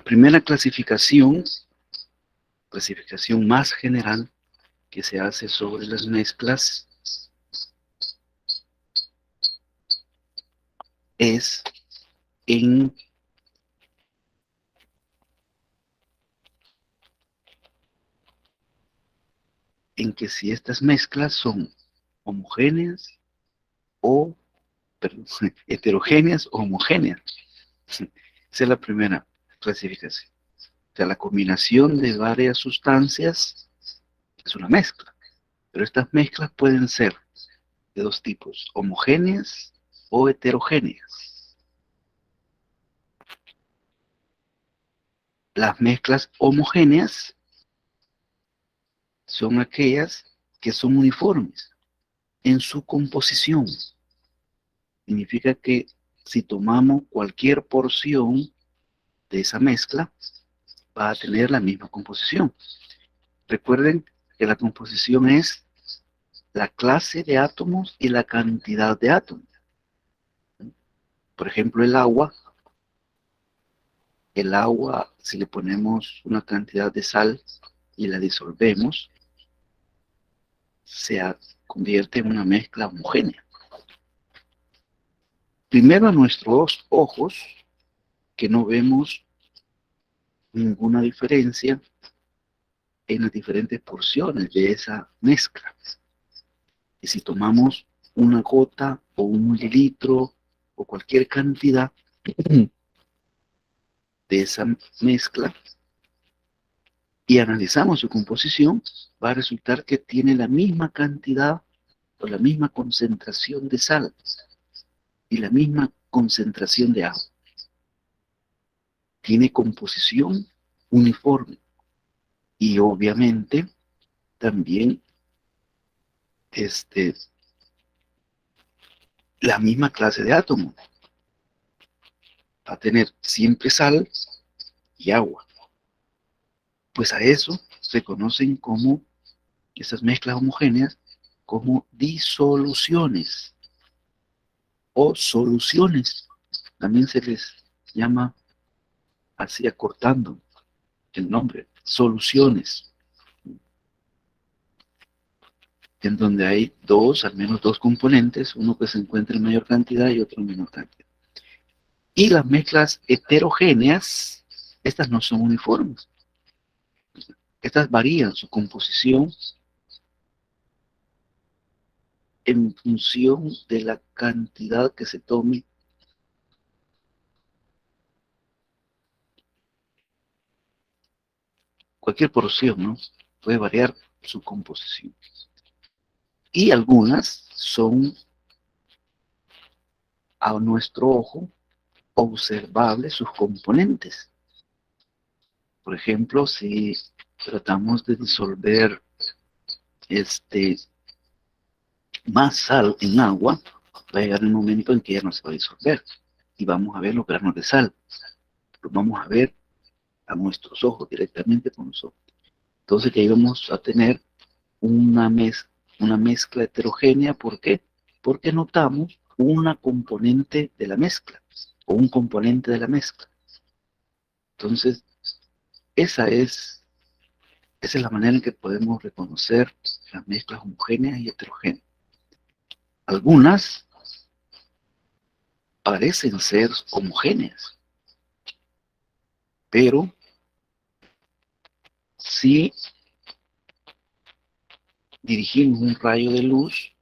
primera clasificación más general que se hace sobre las mezclas es en que si estas mezclas son homogéneas o, perdón, heterogéneas o homogéneas. Esa es la primera clasificación. O sea, la combinación de varias sustancias es una mezcla. Pero estas mezclas pueden ser de dos tipos, homogéneas o heterogéneas. Las mezclas homogéneas son aquellas que son uniformes en su composición. Significa que si tomamos cualquier porción de esa mezcla, va a tener la misma composición. Recuerden que la composición es la clase de átomos y la cantidad de átomos. Por ejemplo, el agua, si le ponemos una cantidad de sal y la disolvemos, se convierte en una mezcla homogénea. Primero a nuestros ojos, que no vemos ninguna diferencia en las diferentes porciones de esa mezcla. Y si tomamos una gota o un mililitro o cualquier cantidad de esa mezcla y analizamos su composición, va a resultar que tiene la misma cantidad o la misma concentración de sal y la misma concentración de agua. Tiene composición uniforme y obviamente también la misma clase de átomos. Va a tener siempre sal y agua. Pues a eso se conocen como esas mezclas homogéneas como disoluciones o soluciones. También se les llama así acortando el nombre, soluciones, en donde hay al menos dos componentes, uno que se encuentra en mayor cantidad y otro en menor cantidad. Y las mezclas heterogéneas, estas no son uniformes. Estas varían su composición en función de la cantidad que se tome cualquier porción, ¿no? Puede variar su composición. Y algunas son a nuestro ojo observables sus componentes. Por ejemplo, si tratamos de disolver más sal en agua, va a llegar el momento en que ya no se va a disolver y vamos a ver los granos de sal. Los vamos a ver a nuestros ojos, directamente con los ojos. Entonces ya íbamos a tener una mezcla heterogénea. ¿Por qué? Porque notamos una componente de la mezcla o un componente de la mezcla. Entonces, esa es la manera en que podemos reconocer las mezclas homogéneas y heterogéneas. Algunas parecen ser homogéneas, pero si dirigimos un rayo de luz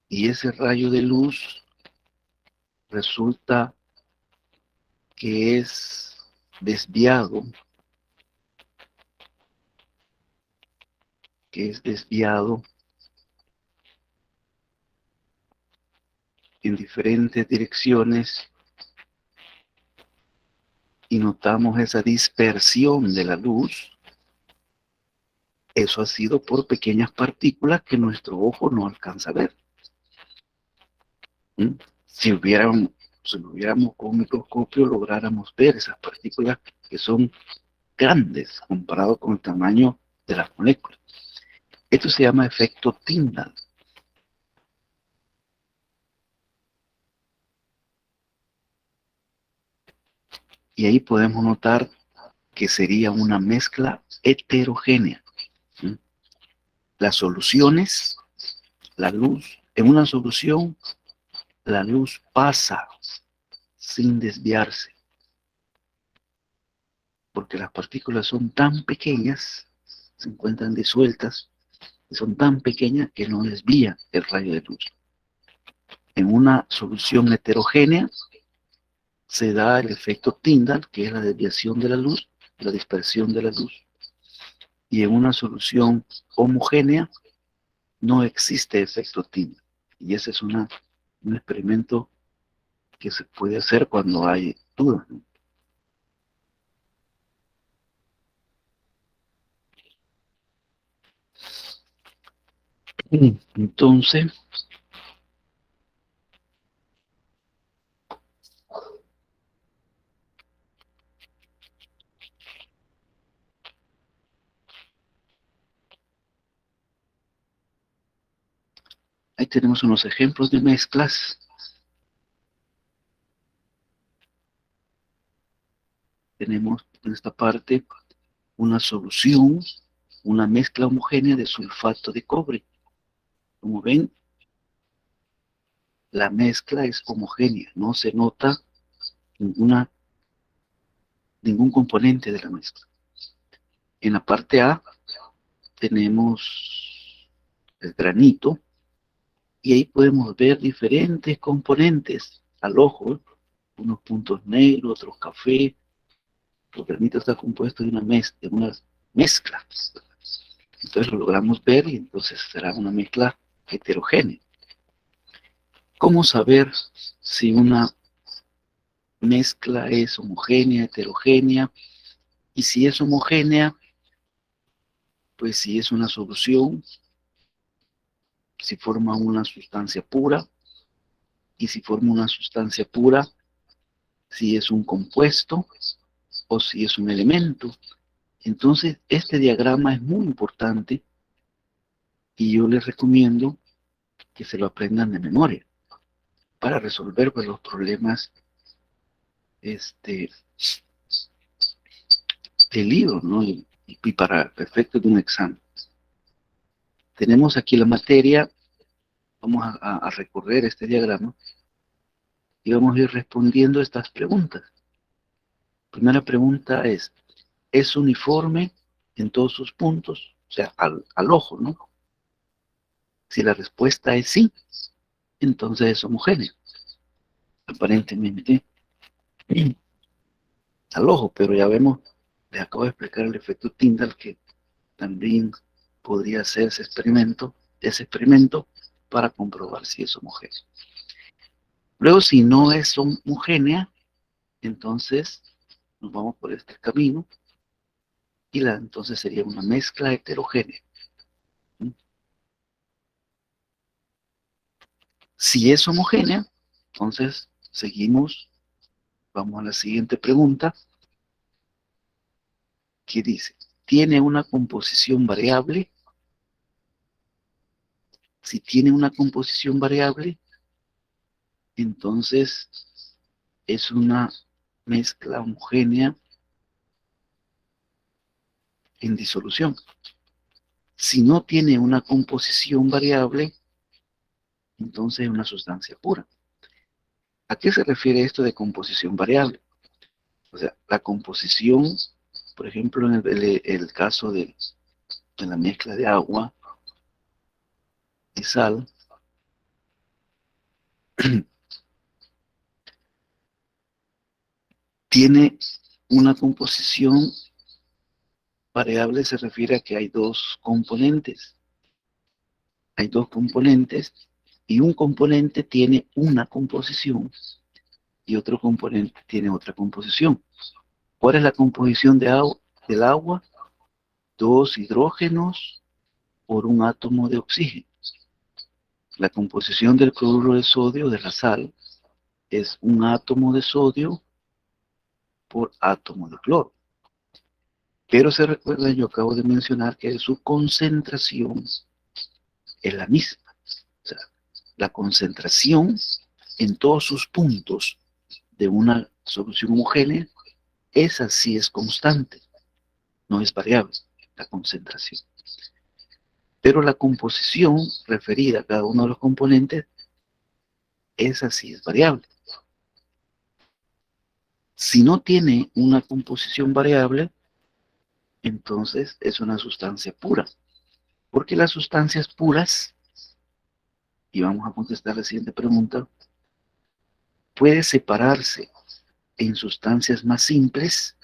y ese rayo de luz resulta que es desviado, en diferentes direcciones y notamos esa dispersión de la luz, eso ha sido por pequeñas partículas que nuestro ojo no alcanza a ver. Si lo viéramos con un microscopio, lográramos ver esas partículas que son grandes comparado con el tamaño de las moléculas. Esto se llama efecto Tyndall. Y ahí podemos notar que sería una mezcla heterogénea. ¿Sí? Las soluciones, la luz, en una solución, la luz pasa sin desviarse, porque las partículas son tan pequeñas, se encuentran disueltas, y son tan pequeñas que no desvía el rayo de luz. En una solución heterogénea se da el efecto Tyndall, que es la desviación de la luz, la dispersión de la luz. Y en una solución homogénea no existe efecto Tyndall. Y ese es un experimento que se puede hacer cuando hay dudas, ¿no? Entonces, ahí tenemos unos ejemplos de mezclas. Tenemos en esta parte una solución, una mezcla homogénea de sulfato de cobre. Como ven, la mezcla es homogénea, no se nota ningún componente de la mezcla. En la parte A tenemos el granito y ahí podemos ver diferentes componentes al ojo, unos puntos negros, otros café. El granito está compuesto de una mezcla. Entonces lo logramos ver y entonces será una mezcla heterogénea. ¿Cómo saber si una mezcla es homogénea, heterogénea? Y si es homogénea, pues si es una solución, si forma una sustancia pura, y si forma una sustancia pura, si es un compuesto o si es un elemento. Entonces, este diagrama es muy importante y yo les recomiendo que se lo aprendan de memoria para resolver pues, los problemas del libro, ¿no? Y para efectos de un examen. Tenemos aquí la materia, vamos a recorrer este diagrama y vamos a ir respondiendo estas preguntas. Primera pregunta ¿es uniforme en todos sus puntos? O sea, al ojo, ¿no? Si la respuesta es sí, entonces es homogéneo. Aparentemente al ojo, pero ya vemos, les acabo de explicar el efecto Tyndall que también podría hacer ese experimento para comprobar si es homogéneo. Luego, si no es homogénea, entonces nos vamos por este camino y entonces sería una mezcla heterogénea. Si es homogénea, entonces seguimos, vamos a la siguiente pregunta, que dice, ¿tiene una composición variable? Si tiene una composición variable, entonces es una mezcla homogénea en disolución. Si no tiene una composición variable, entonces es una sustancia pura. ¿A qué se refiere esto de composición variable? O sea, la composición, por ejemplo, en el caso de la mezcla de agua y sal, tiene una composición variable, se refiere a que hay dos componentes. Hay dos componentes y un componente tiene una composición y otro componente tiene otra composición. ¿Cuál es la composición del agua? Dos hidrógenos por un átomo de oxígeno. La composición del cloruro de sodio de la sal es un átomo de sodio por átomo de cloro. Pero se recuerda, yo acabo de mencionar que su concentración es la misma. O sea, la concentración en todos sus puntos de una solución homogénea esa sí es constante, no es variable, la concentración. Pero la composición referida a cada uno de los componentes, esa sí es variable. Si no tiene una composición variable, entonces es una sustancia pura. Porque las sustancias puras, y vamos a contestar la siguiente pregunta, puede separarse en sustancias más simples.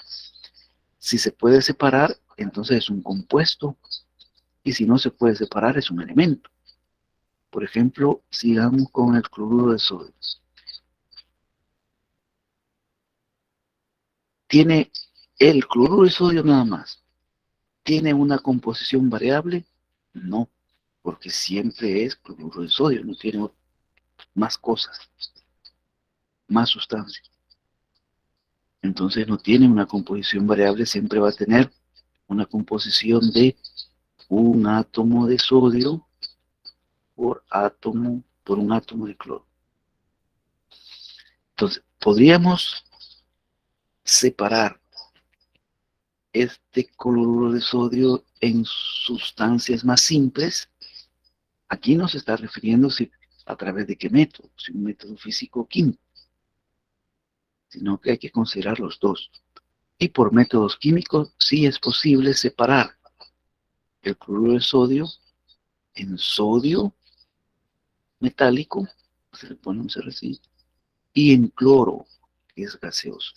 Si se puede separar, entonces es un compuesto, y si no se puede separar, es un elemento. Por ejemplo, sigamos con el cloruro de sodio. Tiene el cloruro de sodio nada más. ¿Tiene una composición variable? No, porque siempre es cloruro de sodio, no tiene más cosas, más sustancias. Entonces no tiene una composición variable, siempre va a tener una composición de un átomo de sodio por un átomo de cloro. Entonces, podríamos separar este cloruro de sodio en sustancias más simples. Aquí no se está refiriendo a través de qué método, si un método físico o químico, sino que hay que considerar los dos. Y por métodos químicos sí es posible separar el cloruro de sodio en sodio metálico, se le pone un CR5, y en cloro, que es gaseoso.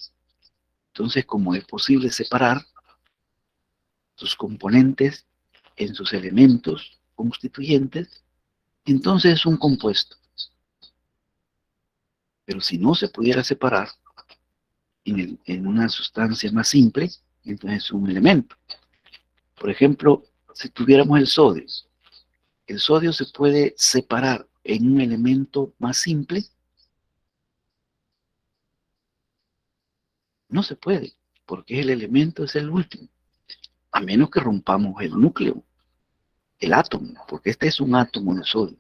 Entonces, como es posible separar sus componentes en sus elementos constituyentes, entonces es un compuesto. Pero si no se pudiera separar en una sustancia más simple, entonces es un elemento. Por ejemplo, si tuviéramos el sodio se puede separar en un elemento más simple. No se puede, porque el elemento es el último, a menos que rompamos el núcleo, el átomo, porque este es un átomo de sodio.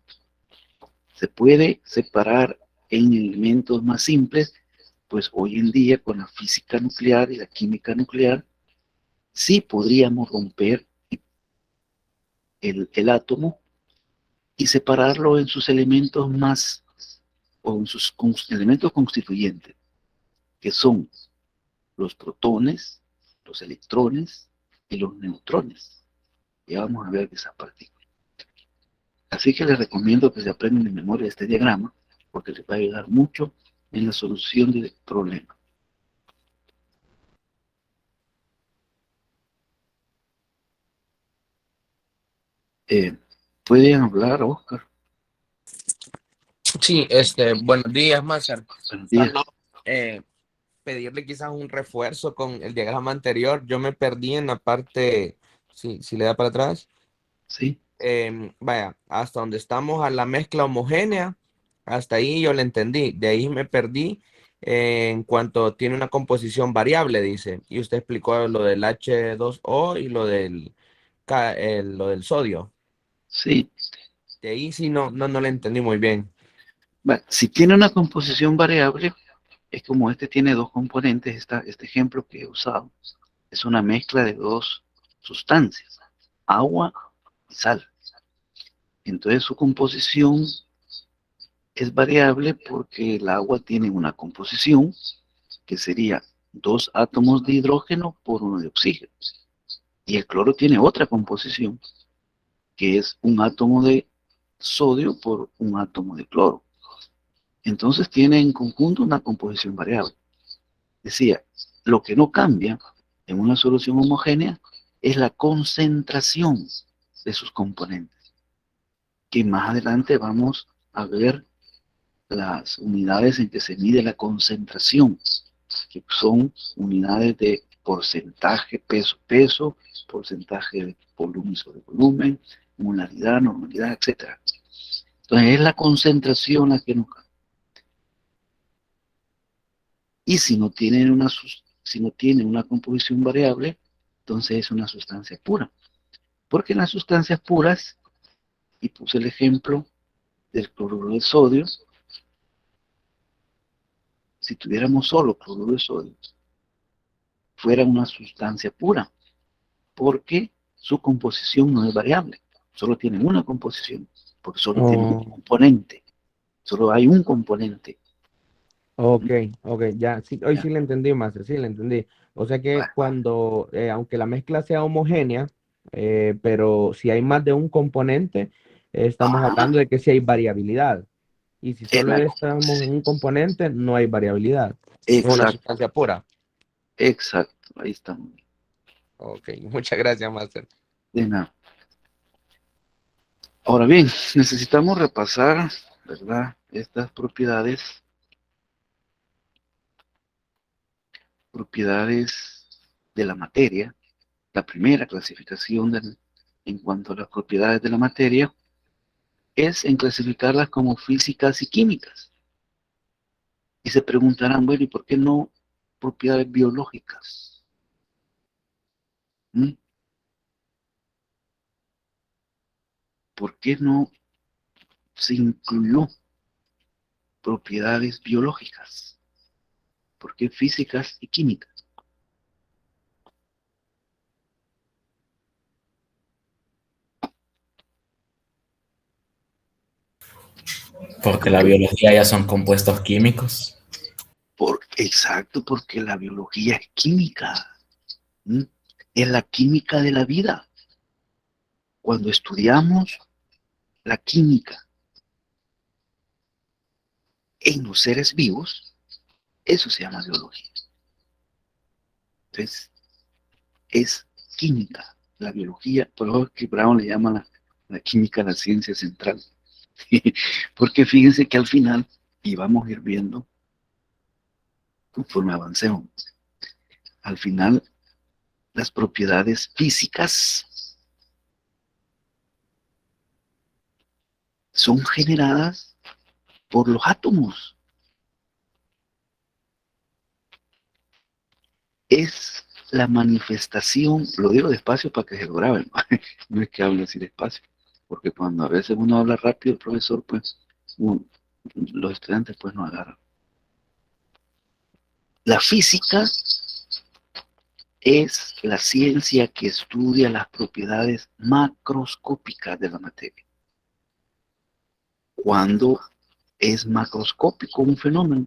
Se puede separar en elementos más simples, pues hoy en día con la física nuclear y la química nuclear, sí podríamos romper el átomo y separarlo en sus elementos más, o en sus elementos constituyentes, que son los protones, los electrones y los neutrones. Ya vamos a ver esa partícula. Así que les recomiendo que se aprendan de memoria este diagrama, porque les va a ayudar mucho en la solución del problema. ¿Pueden hablar, Oscar? Sí, buenos días, Master. Buenos días. Pedirle quizás un refuerzo con el diagrama anterior. Yo me perdí en la parte, si le da para atrás. Sí, Vaya, hasta donde estamos a la mezcla homogénea, hasta ahí yo le entendí. De ahí me perdí en cuanto tiene una composición variable, dice. Y usted explicó lo del H2O y lo del sodio. sí. De ahí sí no le entendí muy bien. Bueno, si tiene una composición variable, es como este tiene dos componentes, este ejemplo que he usado, es una mezcla de dos sustancias, agua y sal. Entonces su composición es variable porque el agua tiene una composición que sería dos átomos de hidrógeno por uno de oxígeno. Y el cloro tiene otra composición, que es un átomo de sodio por un átomo de cloro. Entonces tiene en conjunto una composición variable. Decía, lo que no cambia en una solución homogénea es la concentración de sus componentes, que más adelante vamos a ver las unidades en que se mide la concentración, que son unidades de porcentaje peso-peso, porcentaje de volumen sobre volumen, molaridad, normalidad, etc. Entonces es la concentración la que nos cambia. Y si no tiene una composición variable, entonces es una sustancia pura. Porque en las sustancias puras, y puse el ejemplo del cloruro de sodio, si tuviéramos solo cloruro de sodio, fuera una sustancia pura, porque su composición no es variable, solo tiene una composición, porque solo tiene un Oh, componente, solo hay un componente. ok, ok, ya, sí, hoy sí Ya, le entendí, Master, sí le entendí. O sea que va, cuando, aunque la mezcla sea homogénea, pero si hay más de un componente, estamos ajá, hablando de que sí hay variabilidad. Y si es solo estamos en un componente, no hay variabilidad. Es una exacto, sustancia pura. exacto, ahí estamos. Ok, muchas gracias, Master. De nada. Ahora bien, necesitamos repasar, ¿verdad? Estas propiedades de la materia. La primera clasificación en cuanto a las propiedades de la materia es en clasificarlas como físicas y químicas. Y se preguntarán, bueno, ¿y por qué no propiedades biológicas? ¿Mm? ¿Por qué no se incluyó propiedades biológicas? ¿Por qué físicas y químicas? Porque la Porque, biología ya son compuestos químicos. exacto, porque la biología es química. ¿Mm? Es la química de la vida. Cuando estudiamos la química en los seres vivos, eso se llama biología. Entonces, es química, la biología, por eso que Brown le llama la química la ciencia central. Porque fíjense que al final, y vamos a ir viendo conforme avancemos, al final las propiedades físicas son generadas por los átomos. Es la manifestación, lo digo despacio para que se lo graben, no es que hable así despacio, porque cuando a veces uno habla rápido, el profesor, pues, los estudiantes pues no agarran. La física es la ciencia que estudia las propiedades macroscópicas de la materia. Cuando es macroscópico un fenómeno,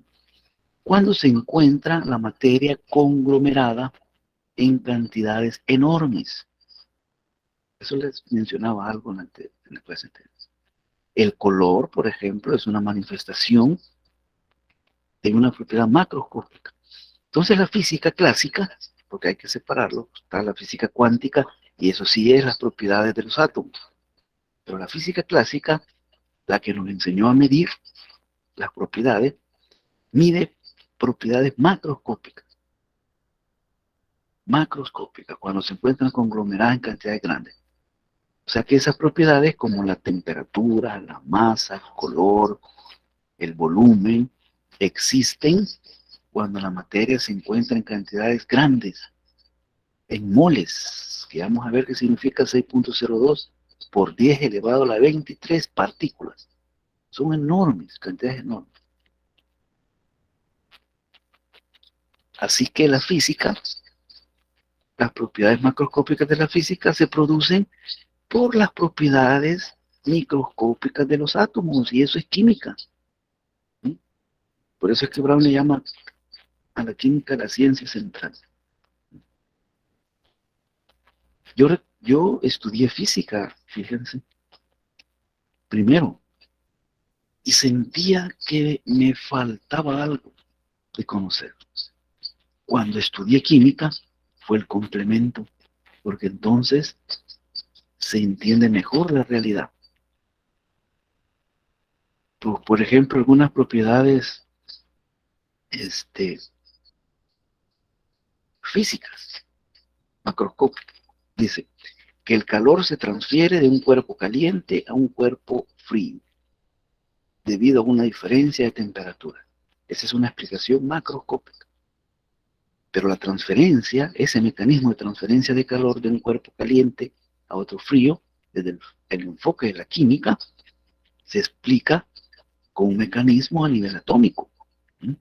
cuando se encuentra la materia conglomerada en cantidades enormes. Eso les mencionaba algo en la clase anterior. El color, por ejemplo, es una manifestación de una propiedad macroscópica. Entonces la física clásica, porque hay que separarlo, está la física cuántica y eso sí es las propiedades de los átomos. Pero la física clásica, la que nos enseñó a medir las propiedades, mide propiedades macroscópicas. Macroscópicas, cuando se encuentran conglomeradas en cantidades grandes. O sea que esas propiedades como la temperatura, la masa, el color, el volumen, existen cuando la materia se encuentra en cantidades grandes, en moles, que vamos a ver qué significa 6.02 por 10 elevado a la 23 partículas. Son enormes, cantidades enormes. Así que la física, las propiedades macroscópicas de la física se producen por las propiedades microscópicas de los átomos, y eso es química. ¿Sí? Por eso es que Brown le llama a la química la ciencia central. Yo estudié física, fíjense, primero, y sentía que me faltaba algo de conocer. Cuando estudié química, fue el complemento, porque entonces se entiende mejor la realidad. Por ejemplo, algunas propiedades físicas, macroscópicas. Dice que el calor se transfiere de un cuerpo caliente a un cuerpo frío, debido a una diferencia de temperatura. Esa es una explicación macroscópica. Pero la transferencia, ese mecanismo de transferencia de calor de un cuerpo caliente a otro frío, desde el enfoque de la química, se explica con un mecanismo a nivel atómico. ¿Mm?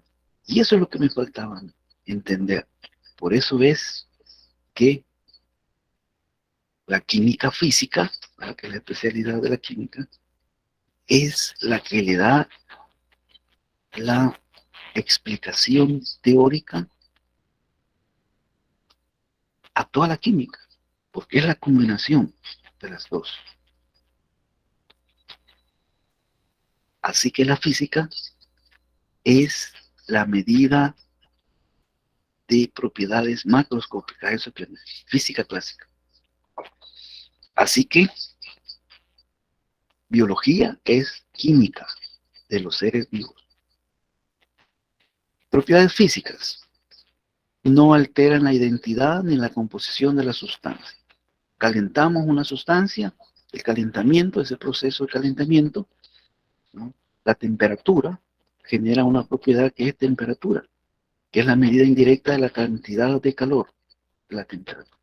Y eso es lo que me faltaba entender. Por eso es que la química física, que es la especialidad de la química, es la que le da la explicación teórica a toda la química, porque es la combinación de las dos. Así que la física es la medida de propiedades macroscópicas, eso es física clásica. Así que biología es química de los seres vivos. Propiedades físicas no alteran la identidad ni la composición de la sustancia. Calentamos una sustancia, el calentamiento, ese proceso de calentamiento, ¿no? La temperatura genera una propiedad que es temperatura, que es la medida indirecta de la cantidad de calor de la temperatura.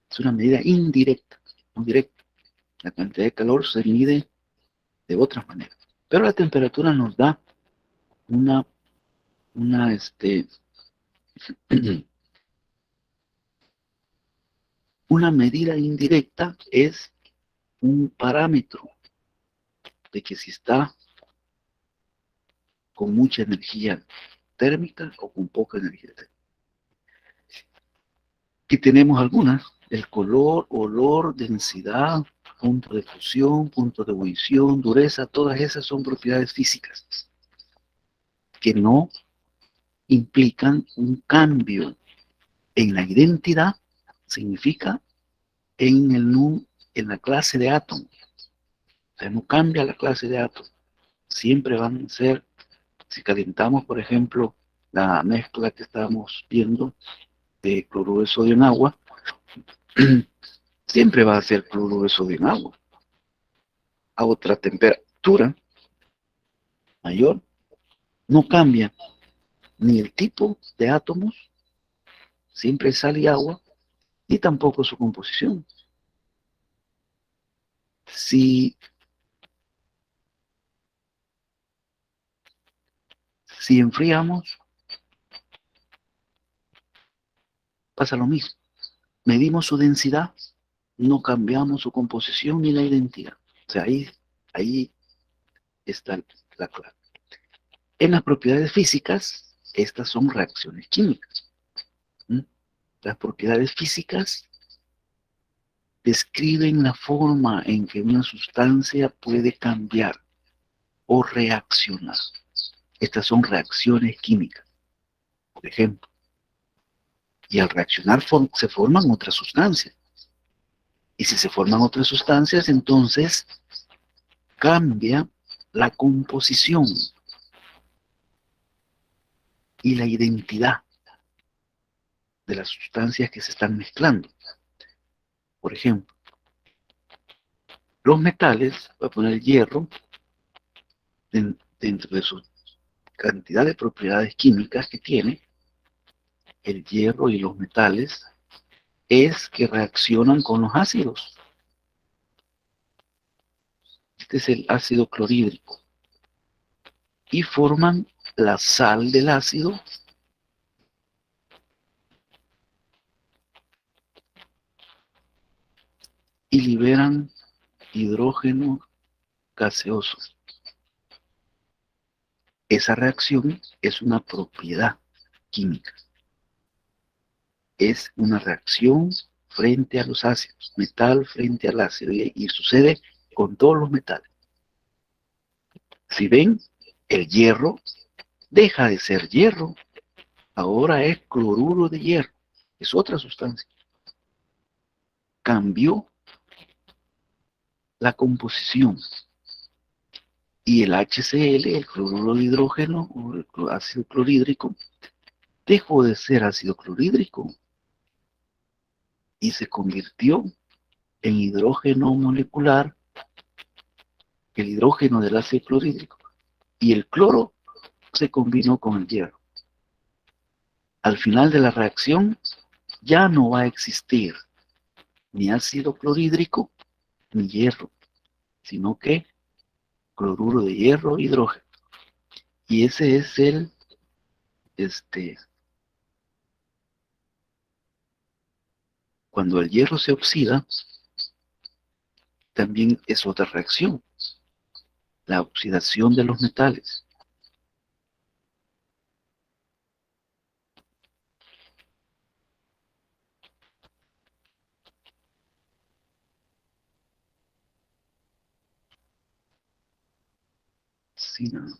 Es una medida indirecta, no directa. La cantidad de calor se mide de otras maneras. Pero la temperatura nos da una una medida indirecta, es un parámetro de que si está con mucha energía térmica o con poca energía térmica. Aquí tenemos algunas: el color, olor, densidad, punto de fusión, punto de ebullición, dureza. Todas esas son propiedades físicas que no implican un cambio en la identidad, significa en la clase de átomos. O sea, no cambia la clase de átomos. Siempre van a ser, si calentamos, por ejemplo, la mezcla que estamos viendo de cloruro de sodio en agua, siempre va a ser cloruro de sodio en agua. A otra temperatura mayor, no cambia ni el tipo de átomos, siempre sal y agua, ni tampoco su composición. Si enfriamos, pasa lo mismo. Medimos su densidad, no cambiamos su composición ni la identidad. O sea, ahí está la clave. En las propiedades físicas, estas son reacciones químicas. Las propiedades físicas describen la forma en que una sustancia puede cambiar o reaccionar. Estas son reacciones químicas, por ejemplo. Y al reaccionar se forman otras sustancias. Y si se forman otras sustancias, entonces cambia la composición y la identidad de las sustancias que se están mezclando. Por ejemplo, los metales, voy a poner el hierro, dentro de su cantidad de propiedades químicas que tiene, el hierro y los metales, es que reaccionan con los ácidos. Este es el ácido clorhídrico. Y forman la sal del ácido y liberan hidrógeno gaseoso. Esa reacción es una propiedad química. Es una reacción frente a los ácidos, metal frente al ácido, y sucede con todos los metales. Si ven, el hierro deja de ser hierro, ahora es cloruro de hierro, es otra sustancia. Cambió la composición. Y el HCl, el cloruro de hidrógeno, o el ácido clorhídrico, dejó de ser ácido clorhídrico y se convirtió en hidrógeno molecular, el hidrógeno del ácido clorhídrico, y el cloro se combinó con el hierro. Al final de la reacción ya no va a existir ni ácido clorhídrico ni hierro, sino que cloruro de hierro, hidrógeno. Y ese es Cuando el hierro se oxida, también es otra reacción, la oxidación de los metales. Sí, no.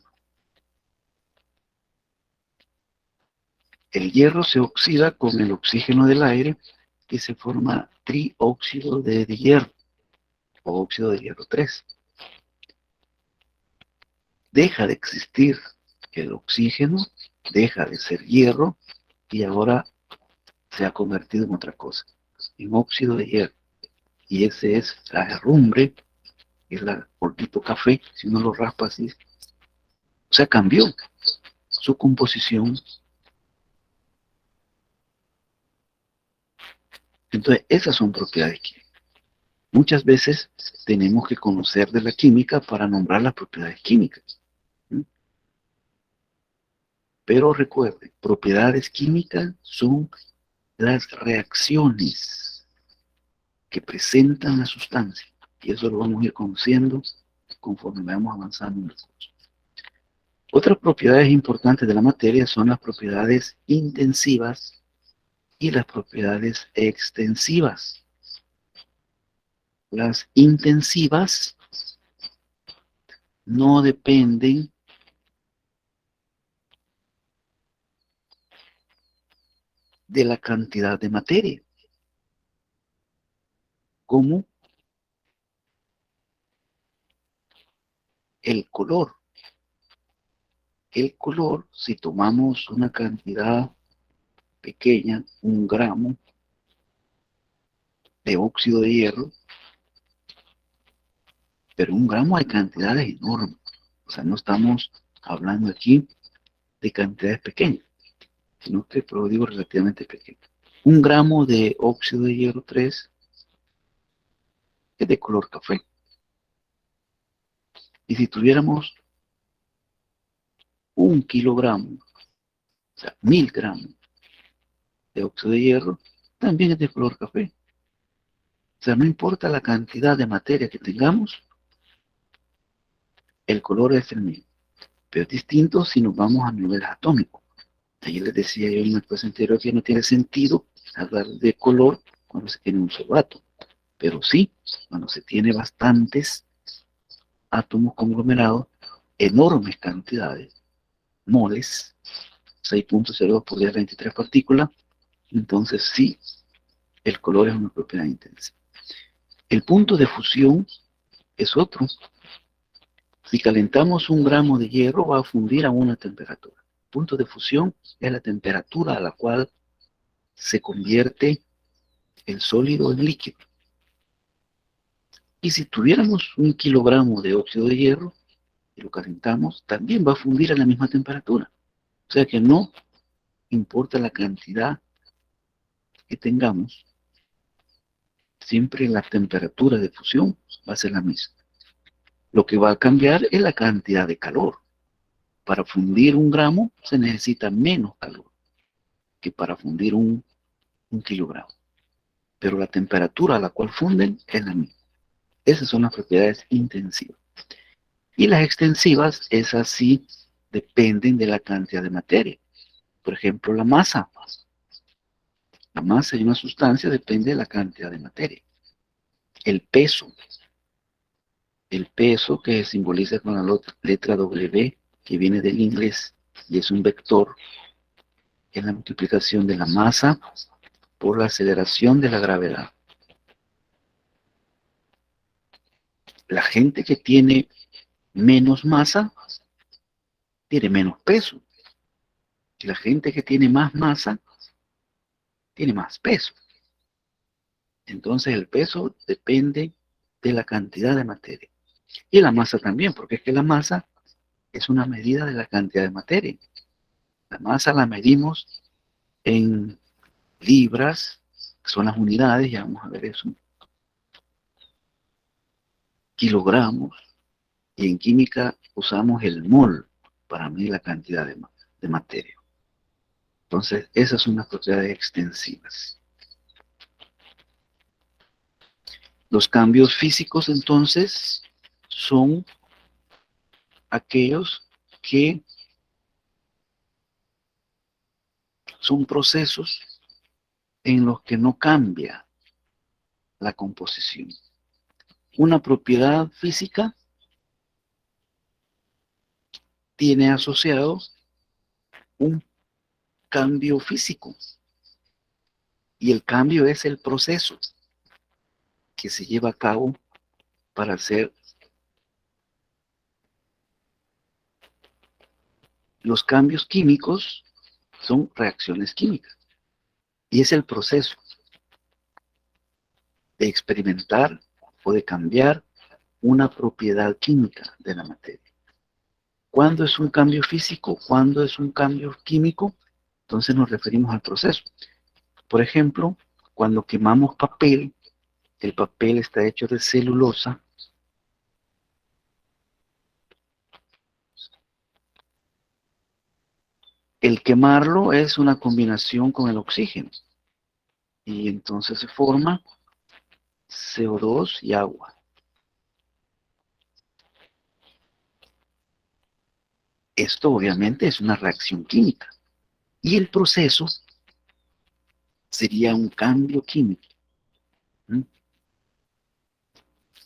El hierro se oxida con el oxígeno del aire y se forma trióxido de hierro o óxido de hierro 3. Deja de existir el oxígeno, deja de ser hierro y ahora se ha convertido en otra cosa, en óxido de hierro. Y ese es la herrumbre, es el polvito café, si uno lo raspa así. O sea, cambió su composición. Entonces, esas son propiedades químicas. Muchas veces tenemos que conocer de la química para nombrar las propiedades químicas. Pero recuerden, propiedades químicas son las reacciones que presentan la sustancia. Y eso lo vamos a ir conociendo conforme vamos avanzando en el curso. Otras propiedades importantes de la materia son las propiedades intensivas y las propiedades extensivas. Las intensivas no dependen de la cantidad de materia, como el color. El color, si tomamos una cantidad pequeña, 1 gramo de óxido de hierro, pero 1 gramo hay cantidades enormes. O sea, no estamos hablando aquí de cantidades pequeñas, sino que, pero digo, relativamente pequeñas. 1 gramo de óxido de hierro 3 es de color café. Y si tuviéramos 1 kilogramo, o sea, 1000 gramos de óxido de hierro, también es de color café. O sea, no importa la cantidad de materia que tengamos, el color es el mismo. Pero es distinto si nos vamos a niveles atómicos. Ahí les decía yo en la clase anterior que no tiene sentido hablar de color cuando se tiene un solo átomo. Pero sí, cuando se tiene bastantes átomos conglomerados, enormes cantidades, moles, 6.02 por 1023 partículas, entonces sí, el color es una propiedad intensa. El punto de fusión es otro. Si calentamos 1 gramo de hierro, va a fundir a una temperatura. El punto de fusión es la temperatura a la cual se convierte el sólido en líquido. Y si tuviéramos 1 kilogramo de óxido de hierro y lo calentamos, también va a fundir a la misma temperatura. O sea que no importa la cantidad que tengamos, siempre la temperatura de fusión va a ser la misma. Lo que va a cambiar es la cantidad de calor. Para fundir 1 gramo se necesita menos calor que para fundir un kilogramo. Pero la temperatura a la cual funden es la misma. Esas son las propiedades intensivas. Y las extensivas, esas sí dependen de la cantidad de materia. Por ejemplo, la masa. La masa de una sustancia depende de la cantidad de materia. El peso que simboliza con la letra W, que viene del inglés y es un vector, es la multiplicación de la masa por la aceleración de la gravedad. La gente que tiene menos masa tiene menos peso. Y la gente que tiene más masa tiene más peso. Entonces el peso depende de la cantidad de materia. Y la masa también, porque es que la masa es una medida de la cantidad de materia. La masa la medimos en libras, que son las unidades, ya vamos a ver eso. Kilogramos, y en química usamos el mol para medir la cantidad de materia. Entonces, esas son las propiedades extensivas. Los cambios físicos, entonces, son aquellos que son procesos en los que no cambia la composición. Una propiedad física tiene asociado un cambio físico, y el cambio es el proceso que se lleva a cabo para hacer. Los cambios químicos son reacciones químicas, y es el proceso de experimentar o de cambiar una propiedad química de la materia. ¿Cuándo es un cambio físico? ¿Cuándo es un cambio químico? Entonces nos referimos al proceso. Por ejemplo, cuando quemamos papel, el papel está hecho de celulosa. El quemarlo es una combinación con el oxígeno, y entonces se forma CO2 y agua. Esto obviamente es una reacción química, y el proceso sería un cambio químico.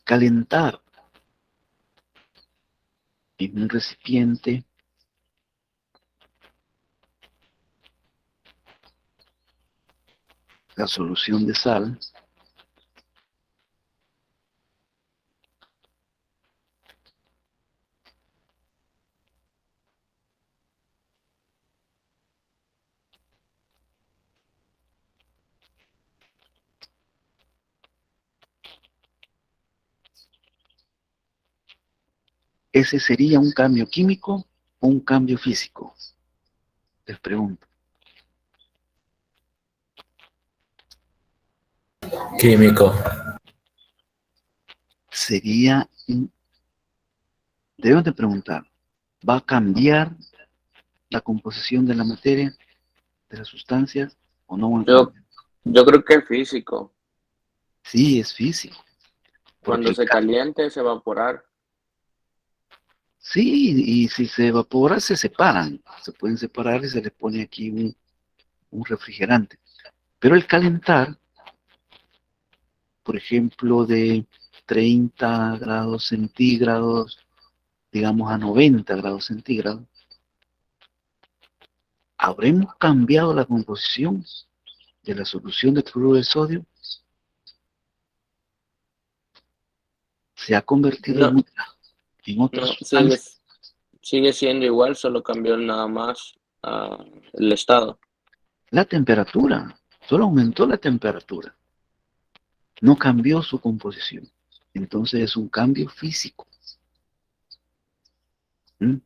Calentar en un recipiente la solución de sal, ¿ese sería un cambio químico o un cambio físico? Les pregunto. Químico. Sería, debemos de preguntar, ¿va a cambiar la composición de la materia, de las sustancias, o no va a Yo, cambiar? yo creo que es físico. Sí, es físico. Porque Cuando se caliente, se evaporar. sí, y si se evapora, se separan. Se pueden separar y se les pone aquí un refrigerante. Pero el calentar, por ejemplo, de 30 grados centígrados, digamos a 90 grados centígrados, ¿habremos cambiado la composición de la solución de cloruro de sodio? Se ha convertido No, en otra no, sigue, sustancia. sigue siendo igual, solo cambió nada más el estado. La temperatura, solo aumentó la temperatura, no cambió su composición. Entonces es un cambio físico. ¿Mm?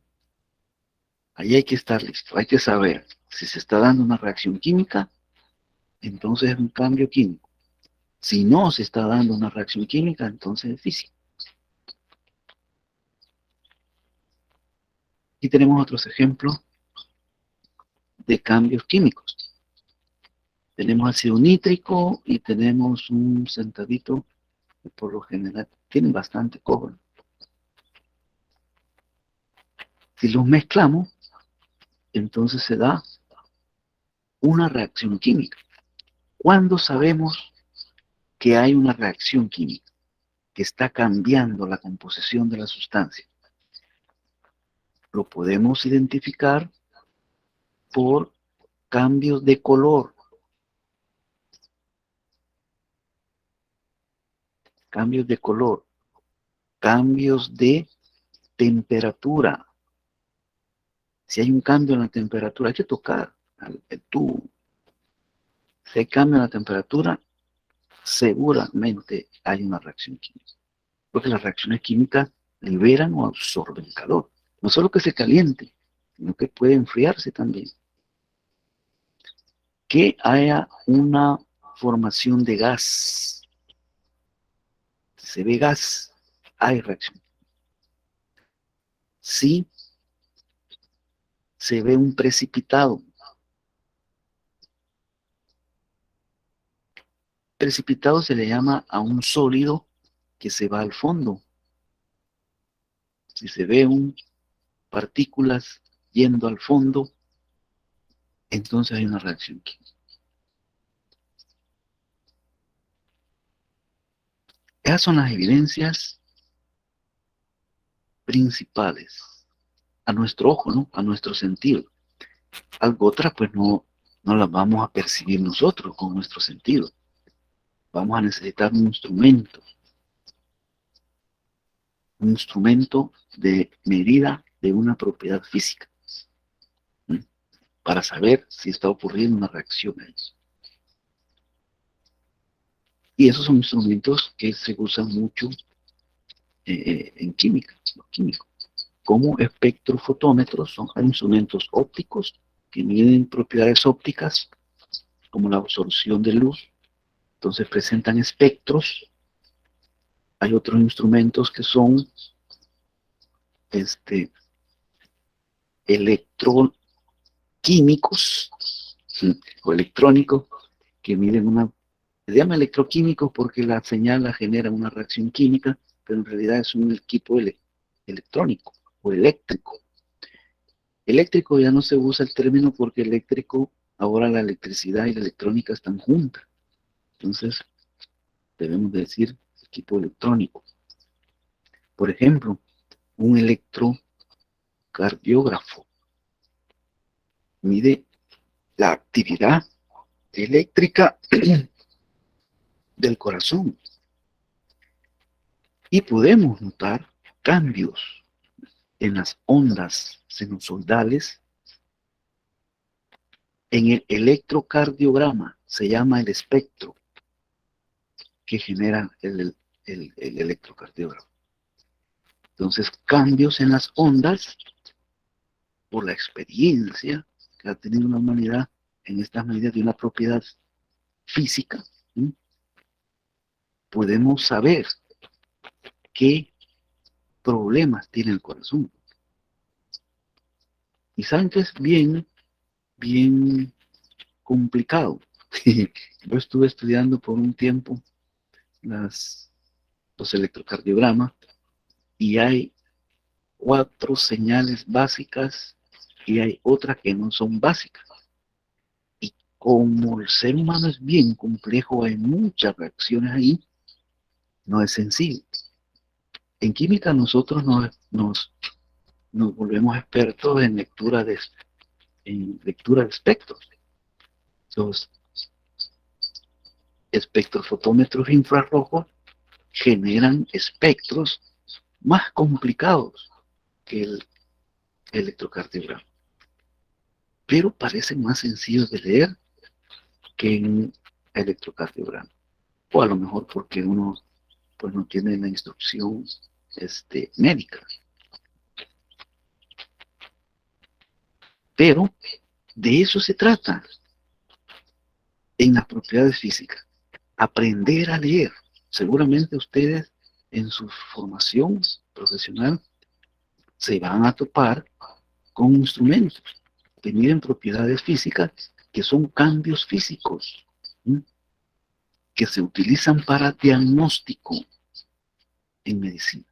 Ahí hay que estar listo, hay que saber si se está dando una reacción química, entonces es un cambio químico. Si no se está dando una reacción química, entonces es físico. Y tenemos otros ejemplos de cambios químicos. Tenemos ácido nítrico y tenemos un centavito que por lo general tienen bastante cobre. Si los mezclamos, entonces se da una reacción química. ¿Cuándo sabemos que hay una reacción química que está cambiando la composición de la sustancia? Lo podemos identificar por cambios de color, cambios de color, cambios de temperatura. Si hay un cambio en la temperatura, hay que tocar el tubo. Si hay cambio en la temperatura, seguramente hay una reacción química. Porque las reacciones químicas liberan o absorben calor. No solo que se caliente, sino que puede enfriarse también. Que haya una formación de gas. Si se ve gas, hay reacción. Si se ve un precipitado, precipitado se le llama a un sólido que se va al fondo. Si se ve partículas yendo al fondo, entonces hay una reacción química. Esas son las evidencias principales a nuestro ojo, ¿no? A nuestro sentido. Algo otras, pues no las vamos a percibir nosotros con nuestro sentido. Vamos a necesitar un instrumento de medida de una propiedad física, ¿sí? Para saber si está ocurriendo una reacción ahí. Y esos son instrumentos que se usan mucho en química, los químicos. Como espectrofotómetros, son instrumentos ópticos que miden propiedades ópticas, como la absorción de luz. Entonces presentan espectros. Hay otros instrumentos que son electroquímicos, ¿sí? O electrónicos, que miden se llama electroquímicos porque la señal la genera una reacción química, pero en realidad es un equipo electrónico o eléctrico. Eléctrico ya no se usa el término porque eléctrico, ahora la electricidad y la electrónica están juntas. Entonces, debemos decir equipo electrónico. Por ejemplo, un electrocardiógrafo mide la actividad eléctrica del corazón. Y podemos notar cambios en las ondas sinusoidales. En el electrocardiograma se llama el espectro que genera el electrocardiograma. Entonces, cambios en las ondas por la experiencia que ha tenido la humanidad en estas medidas de una propiedad física, ¿sí? Podemos saber qué problemas tiene el corazón. Y saben que es bien complicado. Yo estuve estudiando por un tiempo los electrocardiogramas y hay 4 señales básicas y hay otras que no son básicas. Y como el ser humano es bien complejo, hay muchas reacciones ahí, no es sencillo. En química nosotros nos volvemos expertos en lectura de espectros. Los espectrofotómetros infrarrojos generan espectros más complicados que el electrocardiograma, pero parecen más sencillos de leer que en electrocardiograma, o a lo mejor porque uno pues no tiene la instrucción médica. Pero de eso se trata en las propiedades físicas, aprender a leer. Seguramente ustedes en su formación profesional se van a topar con instrumentos que miden propiedades físicas que son cambios físicos, ¿sí? Que se utilizan para diagnóstico en medicina.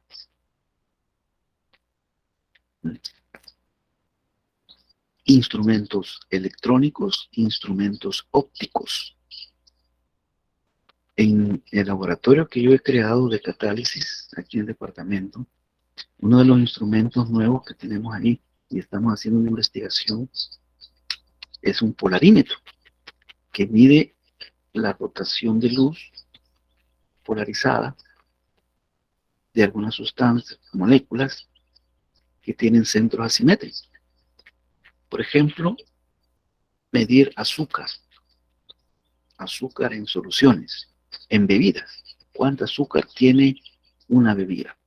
Instrumentos electrónicos, instrumentos ópticos. En el laboratorio que yo he creado de catálisis aquí en el departamento, uno de los instrumentos nuevos que tenemos ahí y estamos haciendo una investigación es un polarímetro que mide la rotación de luz polarizada de algunas sustancias, moléculas que tienen centros asimétricos. Por ejemplo, medir azúcar en soluciones, en bebidas. ¿Cuánto azúcar tiene una bebida?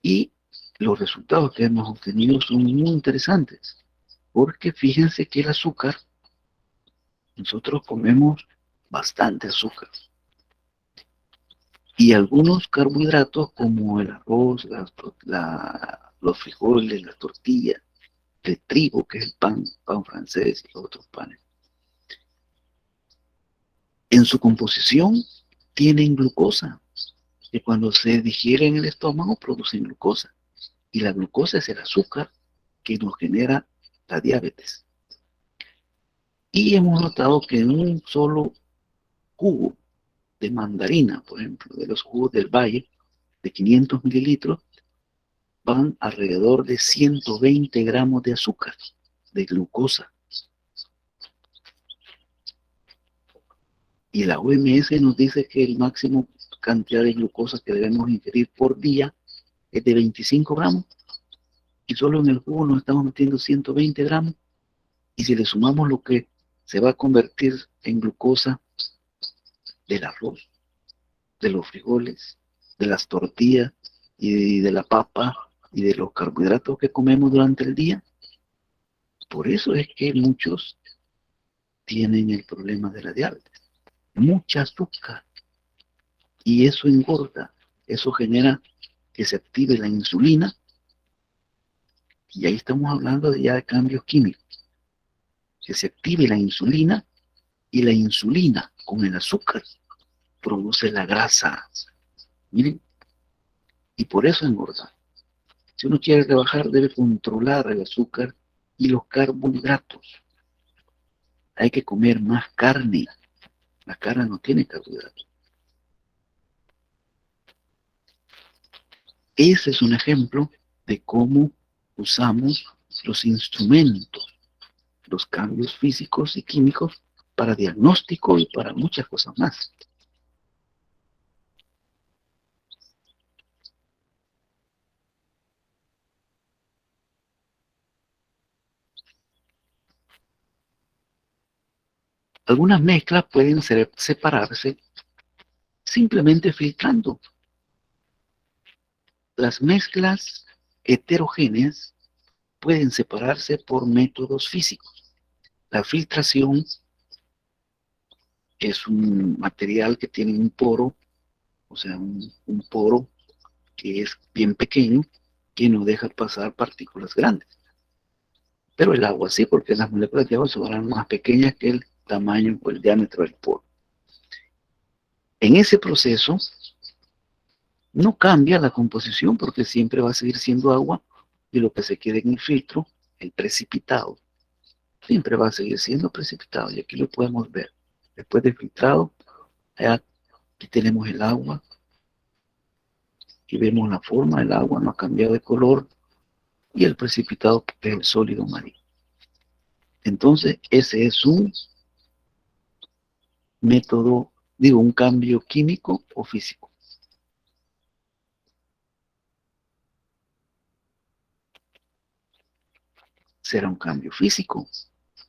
Y los resultados que hemos obtenido son muy interesantes, porque fíjense que el azúcar, nosotros comemos bastante azúcar. Y algunos carbohidratos como el arroz, los frijoles, las tortillas, el trigo, que es el pan francés y los otros panes, en su composición tienen glucosa. que cuando se digiere en el estómago producen glucosa. Y la glucosa es el azúcar que nos genera la diabetes. Y hemos notado que en un solo jugo de mandarina, por ejemplo, de los jugos del Valle, de 500 mililitros, van alrededor de 120 gramos de azúcar, de glucosa. Y la OMS nos dice que el máximo cantidad de glucosa que debemos ingerir por día es de 25 gramos. Y solo en el jugo nos estamos metiendo 120 gramos. Y si le sumamos lo que se va a convertir en glucosa del arroz, de los frijoles, de las tortillas y de la papa y de los carbohidratos que comemos durante el día, por eso es que muchos tienen el problema de la diabetes. Mucha azúcar. Y eso engorda. Eso genera que se active la insulina. Y ahí estamos hablando de ya de cambios químicos. Que se active la insulina, y la insulina con el azúcar produce la grasa. Miren, y por eso engorda. Si uno quiere rebajar, debe controlar el azúcar y los carbohidratos. Hay que comer más carne. La carne no tiene carbohidratos. Ese es un ejemplo de cómo usamos los instrumentos, los cambios físicos y químicos para diagnóstico y para muchas cosas más. Algunas mezclas pueden separarse simplemente filtrando. Las mezclas heterogéneas pueden separarse por métodos físicos. La filtración es un material que tiene un poro, o sea, un poro que es bien pequeño, que no deja pasar partículas grandes. Pero el agua sí, porque las moléculas de agua son más pequeñas que el tamaño o el diámetro del poro. En ese proceso no cambia la composición, porque siempre va a seguir siendo agua, y lo que se quede en el filtro, el precipitado, siempre va a seguir siendo precipitado. Y aquí lo podemos ver. Después de filtrado, aquí tenemos el agua, y vemos la forma del agua, no ha cambiado de color, y el precipitado que es el sólido marino. Entonces, ese es un método, un cambio químico o físico. Será un cambio físico,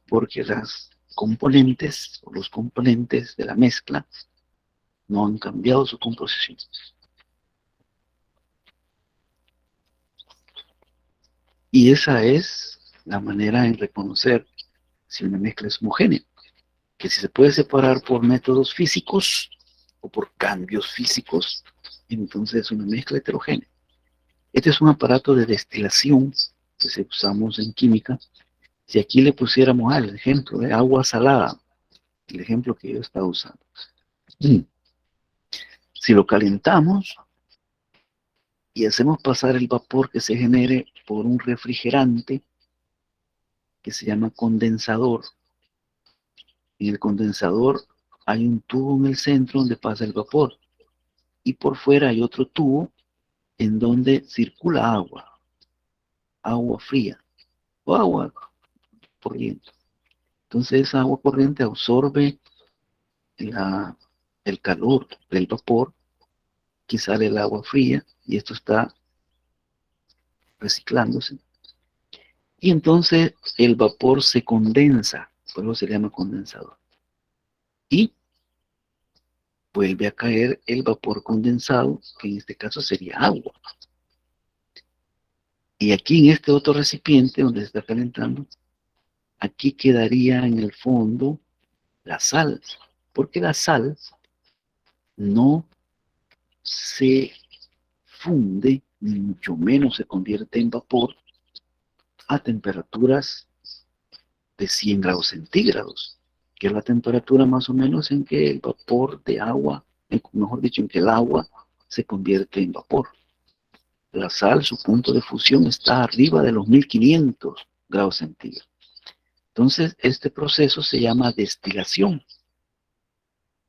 porque las componentes o los componentes de la mezcla no han cambiado su composición. Y esa es la manera en reconocer si una mezcla es homogénea, que si se puede separar por métodos físicos o por cambios físicos, entonces es una mezcla heterogénea. Este es un aparato de destilación que usamos en química. Si aquí le pusiéramos al ejemplo de agua salada, el ejemplo que yo estaba usando, si lo calentamos y hacemos pasar el vapor que se genere por un refrigerante que se llama condensador, en el condensador hay un tubo en el centro donde pasa el vapor, y por fuera hay otro tubo en donde circula agua fría o agua corriente. Entonces esa agua corriente absorbe el calor del vapor, que sale el agua fría, y esto está reciclándose. Y entonces el vapor se condensa, por eso se llama condensador. Y vuelve a caer el vapor condensado, que en este caso sería agua. Y aquí en este otro recipiente donde se está calentando, aquí quedaría en el fondo la sal, porque la sal no se funde, ni mucho menos se convierte en vapor a temperaturas de 100 grados centígrados, que es la temperatura más o menos en que el vapor de agua, mejor dicho, en que el agua se convierte en vapor. La sal, su punto de fusión está arriba de los 1500 grados centígrados. Entonces, este proceso se llama destilación.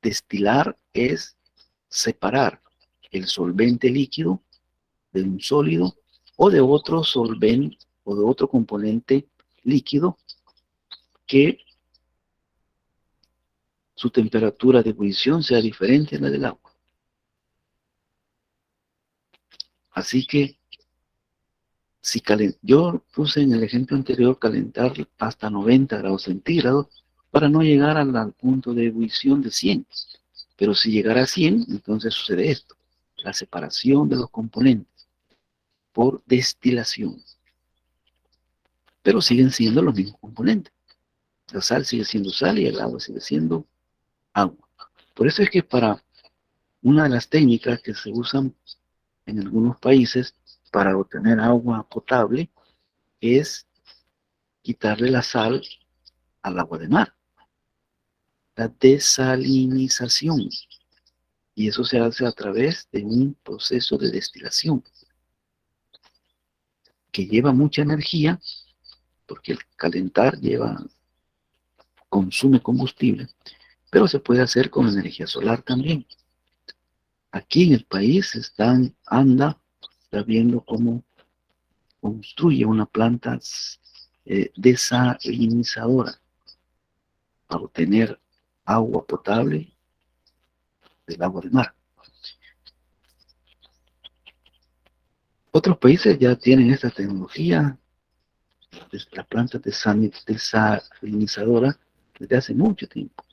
Destilar es separar el solvente líquido de un sólido o de otro solvente o de otro componente líquido que su temperatura de ebullición sea diferente a la del agua. Así que, yo puse en el ejemplo anterior calentar hasta 90 grados centígrados para no llegar al punto de ebullición de 100. Pero si llegara a 100, entonces sucede esto, la separación de los componentes por destilación. Pero siguen siendo los mismos componentes. La sal sigue siendo sal y el agua sigue siendo agua. Por eso es que para una de las técnicas que se usan en algunos países para obtener agua potable es quitarle la sal al agua de mar. La desalinización. Y eso se hace a través de un proceso de destilación que lleva mucha energía, porque el calentar consume combustible, pero se puede hacer con energía solar también. Aquí en el país está viendo cómo construye una planta desalinizadora para obtener agua potable del agua del mar. Otros países ya tienen esta tecnología, las plantas desalinizadoras, desde hace mucho tiempo.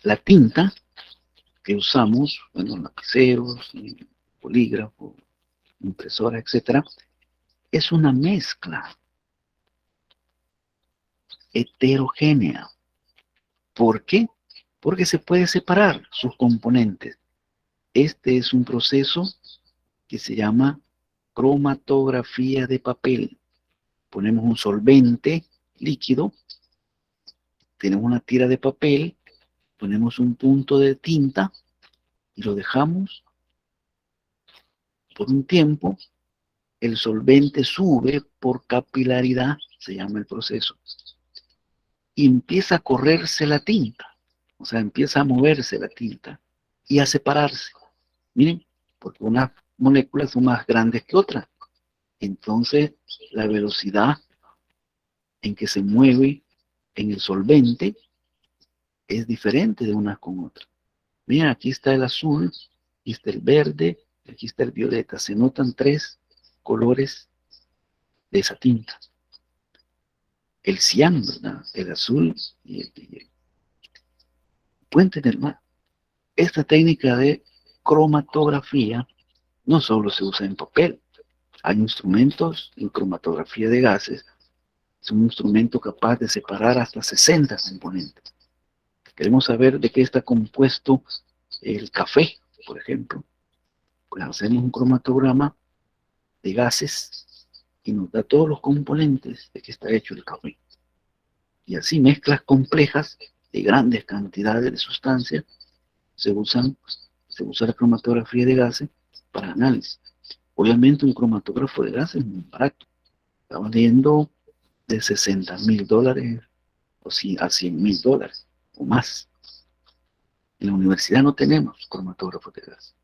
La tinta que usamos, bueno, lapiceros, bolígrafos, impresoras, etcétera, es una mezcla heterogénea. ¿Por qué? Porque se puede separar sus componentes. Este es un proceso que se llama cromatografía de papel. Ponemos un solvente líquido, tenemos una tira de papel, ponemos un punto de tinta y lo dejamos por un tiempo. El solvente sube por capilaridad, se llama el proceso, y empieza a correrse la tinta, o sea, empieza a moverse la tinta y a separarse. Miren, porque unas moléculas son más grandes que otras. Entonces, la velocidad en que se mueve en el solvente es diferente de unas con otras. Miren, aquí está el azul, aquí está el verde, aquí está el violeta. Se notan 3 colores de esa tinta. El cian, ¿verdad? El azul y el pueden tener más. Esta técnica de cromatografía no solo se usa en papel. Hay instrumentos en cromatografía de gases. Es un instrumento capaz de separar hasta 60 componentes. Queremos saber de qué está compuesto el café, por ejemplo. Pues hacemos un cromatograma de gases y nos da todos los componentes de que está hecho el café. Y así mezclas complejas de grandes cantidades de sustancias se usa la cromatografía de gases para análisis. Obviamente un cromatógrafo de gases es muy barato. Está valiendo de $60,000 o a $100,000 o más. En la universidad no tenemos cromatógrafos de gas.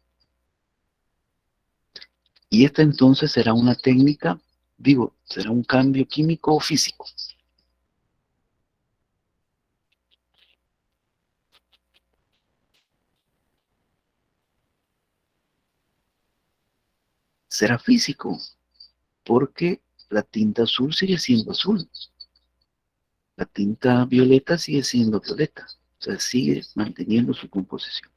Y esta entonces será una técnica, será un cambio químico o físico. Será físico, porque la tinta azul sigue siendo azul. La tinta violeta sigue siendo violeta. O sea, sigue manteniendo su composición.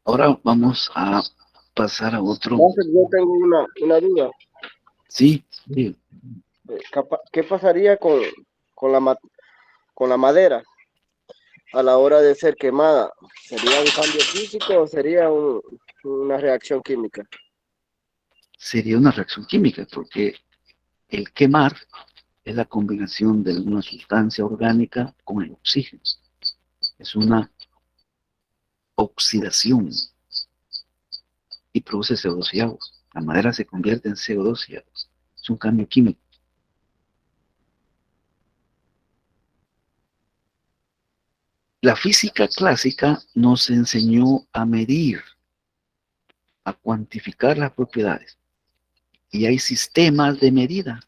Ahora vamos a pasar a otro. Entonces, yo tengo una duda. Sí, sí. ¿Qué pasaría con la madera a la hora de ser quemada? ¿Sería un cambio físico o sería una reacción química? sería una reacción química, porque el quemar es la combinación de una sustancia orgánica con el oxígeno. Es una oxidación y produce CO2 y agua. La madera se convierte en CO2 y agua. Es un cambio químico. La física clásica nos enseñó a medir, a cuantificar las propiedades. Y hay sistemas de medida.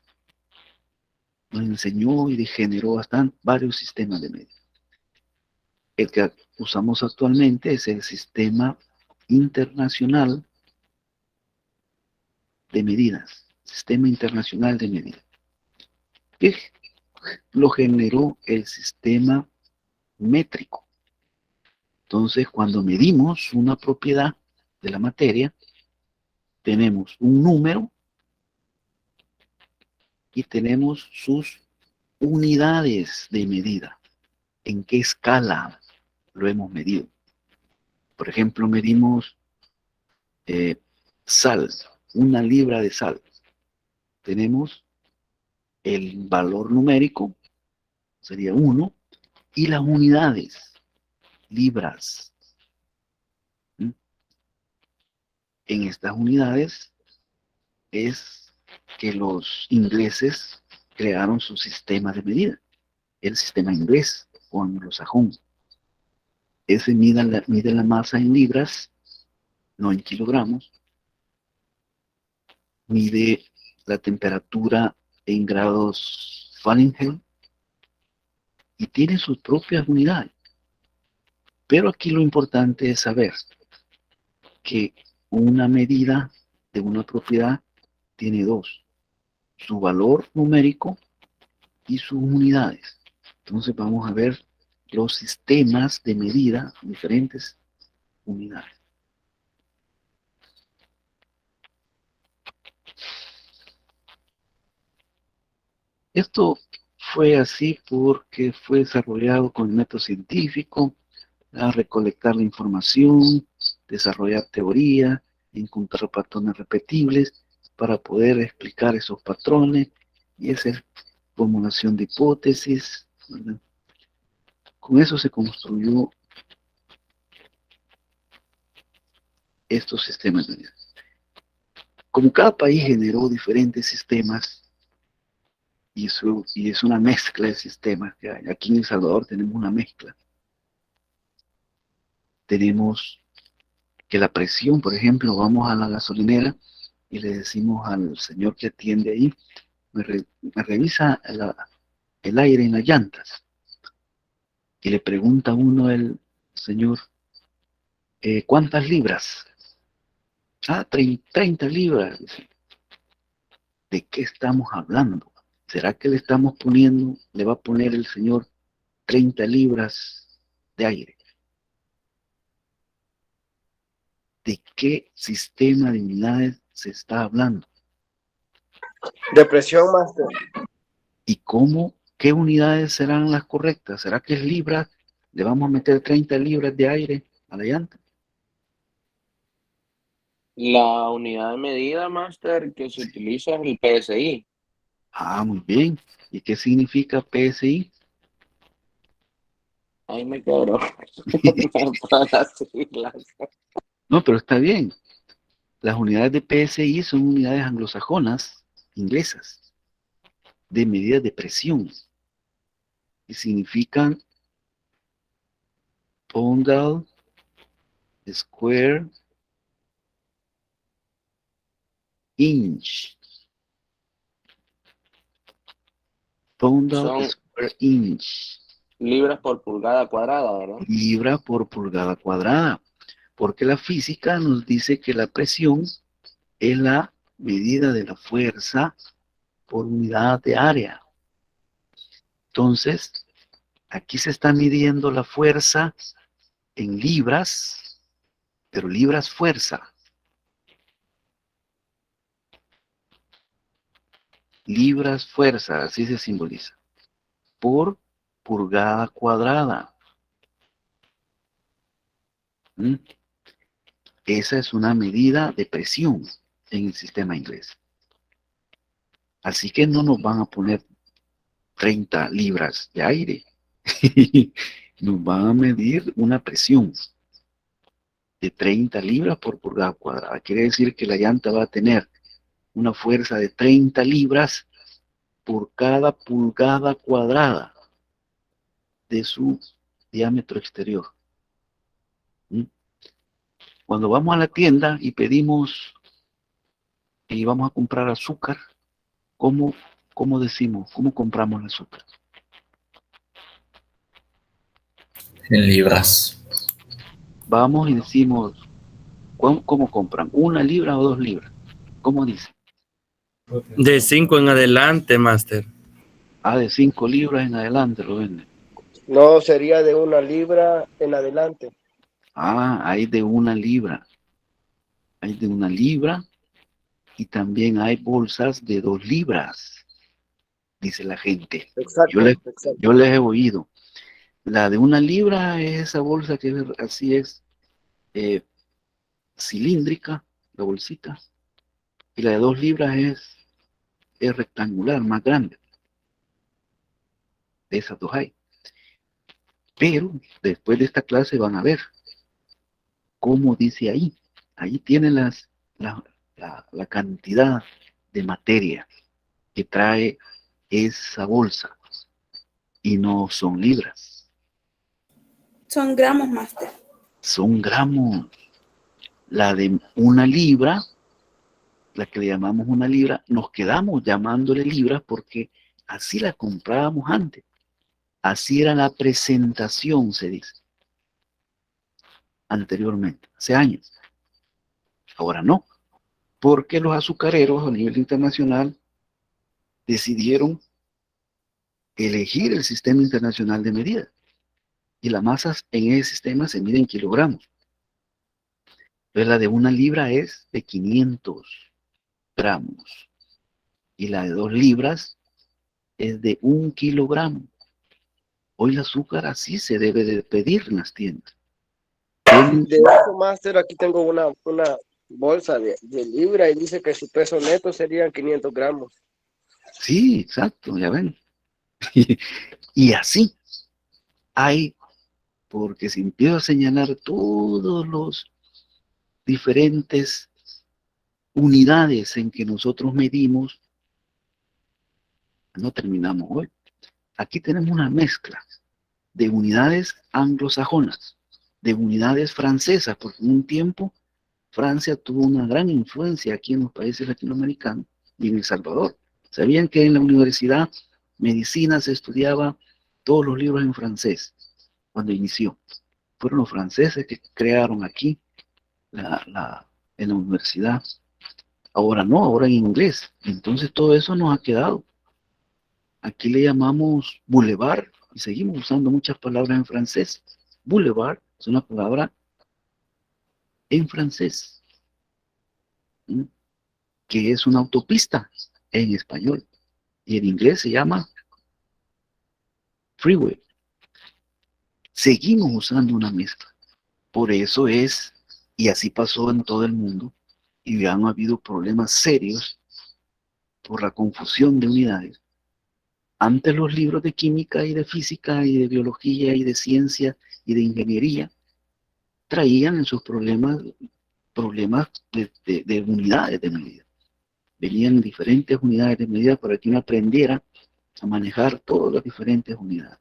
Nos enseñó y generó varios sistemas de medida. El que usamos actualmente es el Sistema Internacional de Medidas. Sistema Internacional de Medidas. Que lo generó el sistema métrico. Entonces, cuando medimos una propiedad de la materia, tenemos un número y tenemos sus unidades de medida. ¿En qué escala lo hemos medido? Por ejemplo, medimos sal, 1 libra de sal. Tenemos el valor numérico, sería 1, y las unidades, libras. ¿Mm? En estas unidades es que los ingleses crearon su sistema de medida, el sistema inglés o anglosajón. Ese mide la masa en libras, no en kilogramos, mide la temperatura en grados Fahrenheit y tiene sus propias unidades. Pero aquí lo importante es saber que una medida de una propiedad tiene dos, su valor numérico y sus unidades. Entonces vamos a ver los sistemas de medida, diferentes unidades. Esto fue así porque fue desarrollado con el método científico, a recolectar la información, desarrollar teoría, encontrar patrones repetibles para poder explicar esos patrones y hacer formulación de hipótesis, ¿verdad? Con eso se construyó estos sistemas de medida. Como cada país generó diferentes sistemas, y es una mezcla de sistemas que hay. Aquí en El Salvador tenemos una mezcla. Tenemos que la presión, por ejemplo, vamos a la gasolinera y le decimos al señor que atiende ahí, me revisa el aire en las llantas. Y le pregunta a uno el señor, ¿cuántas libras? 30 libras. ¿De qué estamos hablando? ¿Será que le va a poner el señor 30 libras de aire? ¿De qué sistema de unidades se está hablando? Depresión, Master. ¿Y qué unidades serán las correctas? ¿Será que es libras? ¿Le vamos a meter 30 libras de aire a la llanta? La unidad de medida, Master, que se utiliza es el PSI. Muy bien. ¿Y qué significa PSI? Ahí me quedo. Para las siglas. No, pero está bien. Las unidades de PSI son unidades anglosajonas, inglesas, de medida de presión. Y significan pound square inch. Pound Son square inch. libras por pulgada cuadrada, ¿verdad? Libra por pulgada cuadrada. Porque la física nos dice que la presión es la medida de la fuerza por unidad de área. Entonces, aquí se está midiendo la fuerza en libras, pero libras fuerza. Libras fuerza, así se simboliza. Por pulgada cuadrada. ¿Mm? Esa es una medida de presión. en el sistema inglés. Así que no nos van a poner 30 libras de aire. Nos van a medir una presión de 30 libras por pulgada cuadrada. Quiere decir que la llanta va a tener una fuerza de 30 libras por cada pulgada cuadrada de su diámetro exterior. Cuando vamos a la tienda y pedimos y vamos a comprar azúcar, ¿cómo decimos? ¿Cómo compramos el azúcar? En libras. Vamos y decimos, ¿cómo compran? ¿1 libra o 2 libras? ¿Cómo dicen? De 5 en adelante, Master. De 5 libras en adelante lo venden. No, sería de 1 libra en adelante. Hay de 1 libra. Hay de 1 libra y también hay bolsas de 2 libras, dice la gente. Exacto, exacto. Yo les he oído. La de 1 libra es esa bolsa que así es cilíndrica, la bolsita. Y la de 2 libras es rectangular, más grande. De esas dos hay. Pero después de esta clase van a ver cómo dice ahí. Ahí tienen la cantidad de materia que trae esa bolsa. Y no son libras. Son gramos, Master. Son gramos. La de 1 libra, la que le llamamos 1 libra, nos quedamos llamándole libras porque así la comprábamos antes. Así era la presentación, se dice. Anteriormente, hace años. Ahora no, porque los azucareros a nivel internacional decidieron elegir el sistema internacional de medida. Y las masas en ese sistema se miden en kilogramos. Entonces la de 1 libra es de 500 gramos. Y la de 2 libras es de 1 kilogramo. Hoy el azúcar así se debe de pedir en las tiendas. De eso, Master, aquí tengo una bolsa de libra y dice que su peso neto serían 500 gramos. Sí, exacto, ya ven. Y así hay, porque si empiezo a señalar todos los diferentes unidades en que nosotros medimos, no terminamos hoy. Aquí tenemos una mezcla de unidades anglosajonas, de unidades francesas, porque en un tiempo Francia tuvo una gran influencia aquí en los países latinoamericanos y en El Salvador. ¿Sabían que en la universidad medicina se estudiaba todos los libros en francés cuando inició? Fueron los franceses que crearon aquí en la universidad. Ahora no, ahora en inglés. Entonces todo eso nos ha quedado. Aquí le llamamos boulevard y seguimos usando muchas palabras en francés. Boulevard es una palabra en francés, que es una autopista en español. Y en inglés se llama freeway. Seguimos usando una mezcla. Por eso es, y así pasó en todo el mundo, y han habido problemas serios por la confusión de unidades. Antes los libros de química y de física y de biología y de ciencia y de ingeniería traían en sus problemas de unidades de medida. Venían diferentes unidades de medida para que uno aprendiera a manejar todas las diferentes unidades.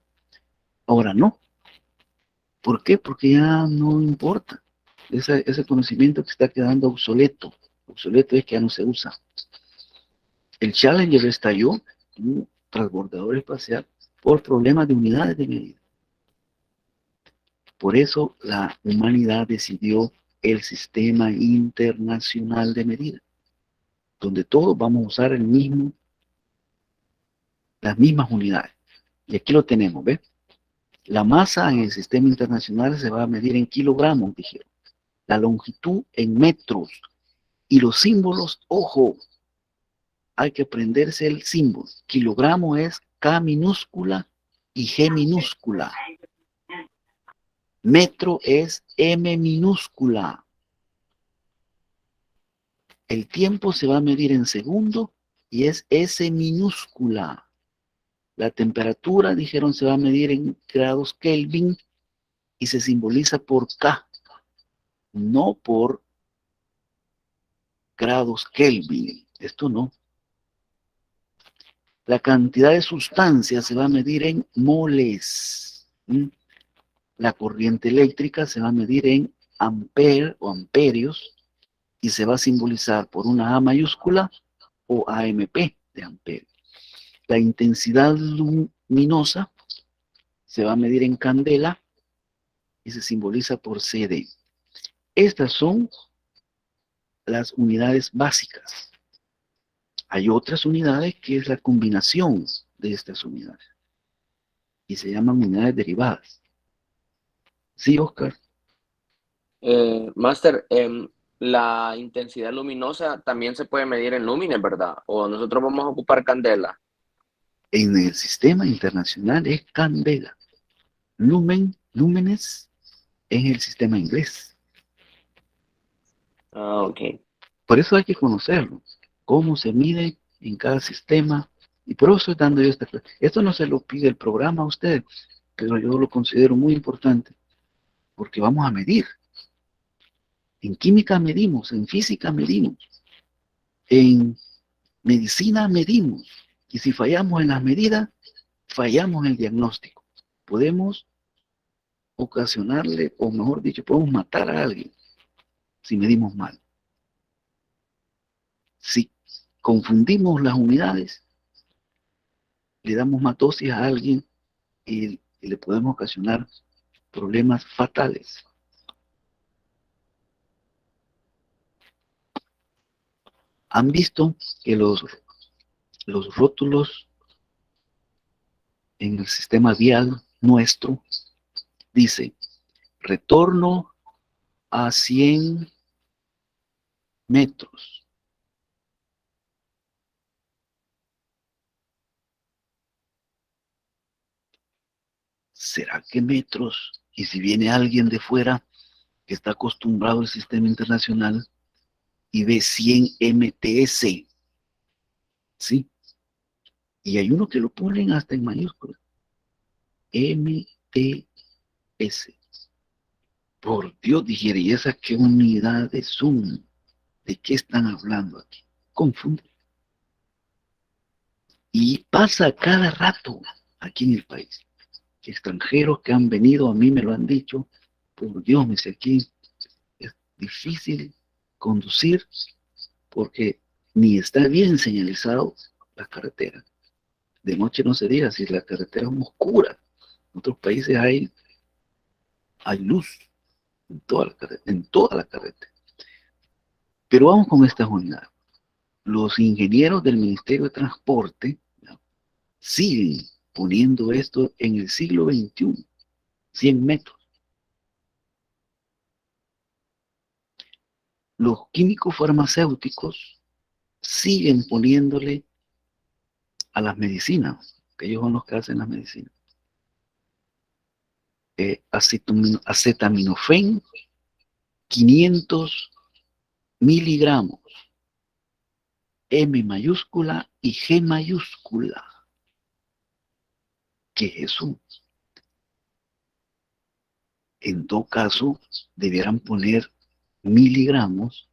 Ahora no. ¿Por qué? Porque ya no importa. Ese conocimiento que está quedando obsoleto. Obsoleto es que ya no se usa. El Challenger estalló, un transbordador espacial, por problemas de unidades de medida. Por eso la humanidad decidió el sistema internacional de medida, donde todos vamos a usar las mismas unidades. Y aquí lo tenemos, ¿ves? La masa en el sistema internacional se va a medir en kilogramos, dijeron. La longitud en metros. Y los símbolos, ojo, hay que aprenderse el símbolo. Kilogramo es K minúscula y G minúscula. Metro es M minúscula. El tiempo se va a medir en segundo y es S minúscula. La temperatura, dijeron, se va a medir en grados Kelvin y se simboliza por K, no por grados Kelvin. Esto no. La cantidad de sustancia se va a medir en moles. La corriente eléctrica se va a medir en ampere o amperios y se va a simbolizar por una A mayúscula o AMP de ampere. La intensidad luminosa se va a medir en candela y se simboliza por CD. Estas son las unidades básicas. Hay otras unidades que es la combinación de estas unidades y se llaman unidades derivadas. Sí, Oscar. Master, la intensidad luminosa también se puede medir en lúmenes, ¿verdad? O nosotros vamos a ocupar candela. En el sistema internacional es candela. Lúmenes en el sistema inglés. Ah, ok. Por eso hay que conocerlo. Cómo se mide en cada sistema. Y por eso estoy dando yo esta clase. Esto no se lo pide el programa a usted, pero yo lo considero muy importante. Porque vamos a medir. En química medimos, en física medimos, en medicina medimos. Y si fallamos en las medidas, fallamos en el diagnóstico. Podemos ocasionarle, o mejor dicho, podemos matar a alguien si medimos mal. Si confundimos las unidades, le damos matosis a alguien y le podemos ocasionar problemas fatales. Han visto que los rótulos en el sistema vial nuestro dice retorno a 100 metros. ¿Será que metros? Y si viene alguien de fuera que está acostumbrado al sistema internacional y ve 100 MTS, ¿sí? Y hay uno que lo ponen hasta en mayúsculas. MTS. Por Dios, dijera, ¿y esa qué unidades son? ¿De qué están hablando aquí? Confunde. Y pasa cada rato aquí en el país. Extranjeros que han venido, a mí me lo han dicho, por Dios, me dice, aquí es difícil conducir porque ni está bien señalizado la carretera. De noche no se diga, si la carretera es oscura. En otros países hay luz en toda la carretera. Pero vamos con estas unidades. Los ingenieros del Ministerio de Transporte, ¿no?, siguen poniendo esto en el siglo XXI, 100 metros. Los químicos farmacéuticos siguen poniéndole a las medicinas, que ellos son los que hacen las medicinas, acetaminofén, 500 miligramos, M mayúscula y G mayúscula. ¿Qué es eso? En todo caso, debieran poner miligramos,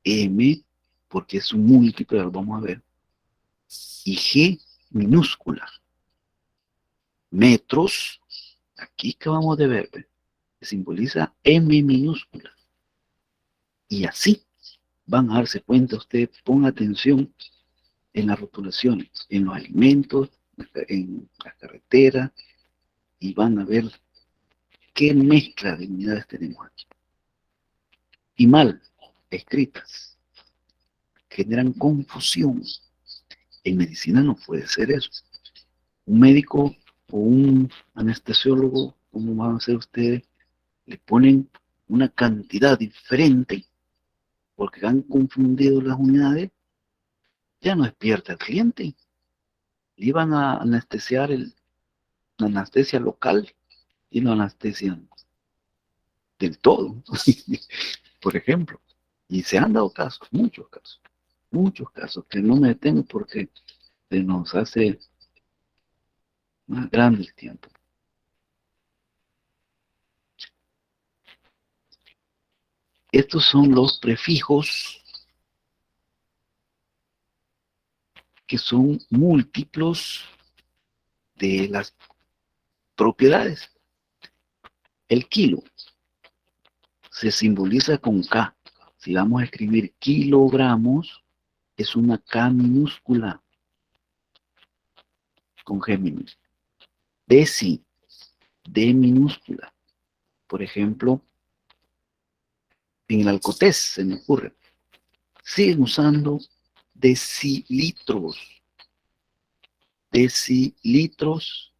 M, porque es un múltiplo, lo vamos a ver, y G minúscula. Metros, aquí acabamos de ver, que simboliza M minúscula. Y así van a darse cuenta, usted ponga atención en las rotulaciones, en los alimentos, en la carretera, y van a ver qué mezcla de unidades tenemos aquí. Y mal escritas, generan confusión. En medicina no puede ser eso. Un médico o un anestesiólogo, como van a hacer ustedes, le ponen una cantidad diferente porque han confundido las unidades, ya no despierta al cliente. Le iban a anestesiar la anestesia local y la anestesia del todo, por ejemplo. Y se han dado casos, muchos casos, que no me detengo porque se nos hace más grande el tiempo. Estos son los prefijos que son múltiplos de las propiedades. El kilo se simboliza con K. Si vamos a escribir kilogramos, es una K minúscula con Géminis. Deci, D minúscula. Por ejemplo, en el Alcotés se me ocurre. Siguen usando decilitros. Decilitros.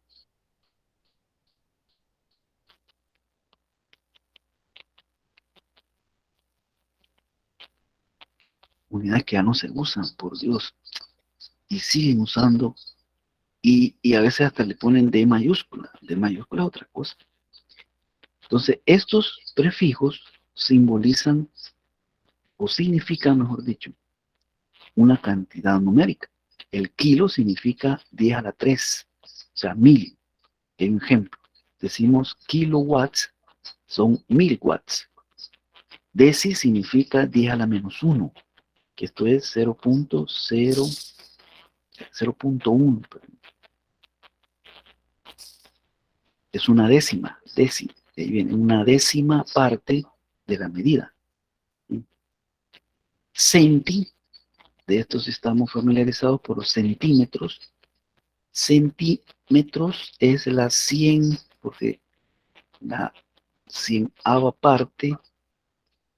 Unidades que ya no se usan, por Dios. Y siguen usando. Y a veces hasta le ponen D mayúscula. D mayúscula es otra cosa. Entonces, estos prefijos simbolizan, o significan, mejor dicho, una cantidad numérica. El kilo significa 10 a la 3, o sea, 1000. Hay un ejemplo. Decimos kilowatts, son 1000 watts. Deci significa 10 a la menos 1, que esto es 0.1. Es una décima, deci. De ahí viene una décima parte de la medida. Centi, de estos estamos familiarizados por los centímetros. Centímetros es la 100, porque la 100ava parte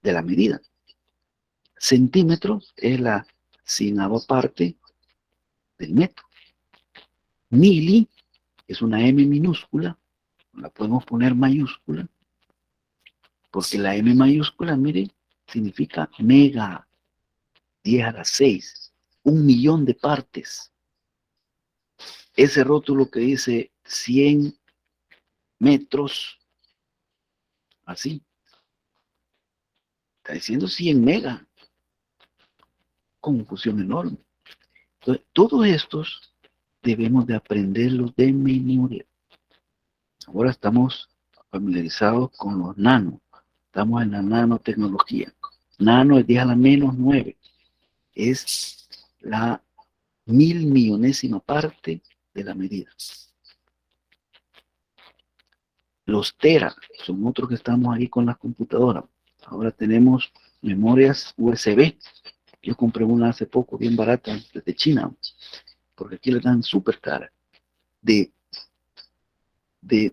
de la medida. Centímetros es la 100ava parte del metro. Mili es una M minúscula, la podemos poner mayúscula, porque la M mayúscula, miren, significa mega, 10 a la 6, 1.000.000 de partes. Ese rótulo que dice 100 metros, así, está diciendo 100 mega, confusión enorme. Entonces, todos estos debemos de aprenderlos de memoria. Ahora estamos familiarizados con los nanos, estamos en la nanotecnología. Nano es 10 a la menos 9, es la 1.000.000.000ésima parte de la medida. Los tera son otros que estamos ahí con las computadoras. Ahora tenemos memorias USB. Yo compré una hace poco, bien barata, desde China, porque aquí le dan súper cara, de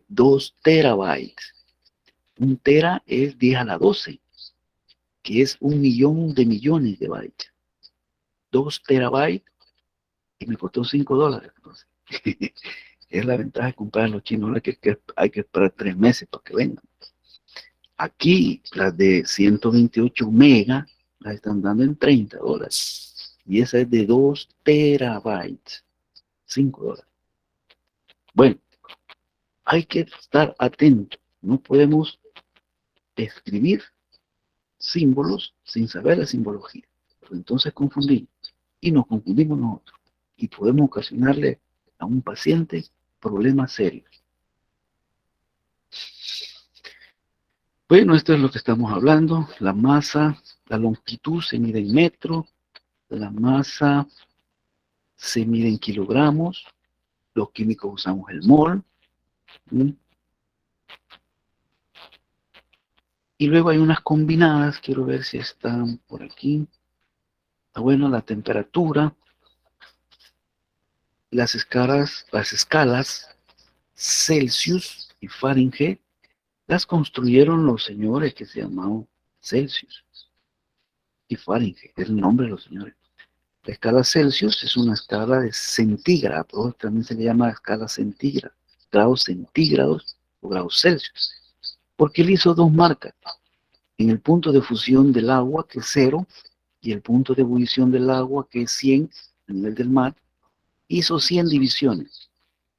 2 terabytes. Un tera es 10 a la 12, que es 1.000.000 de millones de bytes. 2 terabytes, y me costó $5. Entonces, es la ventaja de comprar en los chinos, que hay que esperar 3 meses para que vengan. Aquí, las de 128 megas, las están dando en $30. Y esa es de 2 terabytes, $5. Bueno, hay que estar atentos. No podemos escribir símbolos sin saber la simbología. Entonces confundimos. Y nos confundimos nosotros. Y podemos ocasionarle a un paciente problemas serios. Bueno, esto es lo que estamos hablando. La masa, la longitud se mide en metros. La masa se mide en kilogramos. Los químicos usamos el mol. Y luego hay unas combinadas. Quiero ver si están por aquí. Bueno, la temperatura. Las escalas Celsius y Fahrenheit las construyeron los señores que se llamaban Celsius y Fahrenheit, es el nombre de los señores. La escala Celsius es una escala de centígrados, también se le llama escala centígrada, grados centígrados o grados Celsius, porque él hizo 2 marcas, en el punto de fusión del agua, que es 0, y el punto de ebullición del agua, que es 100, a nivel del mar, hizo 100 divisiones.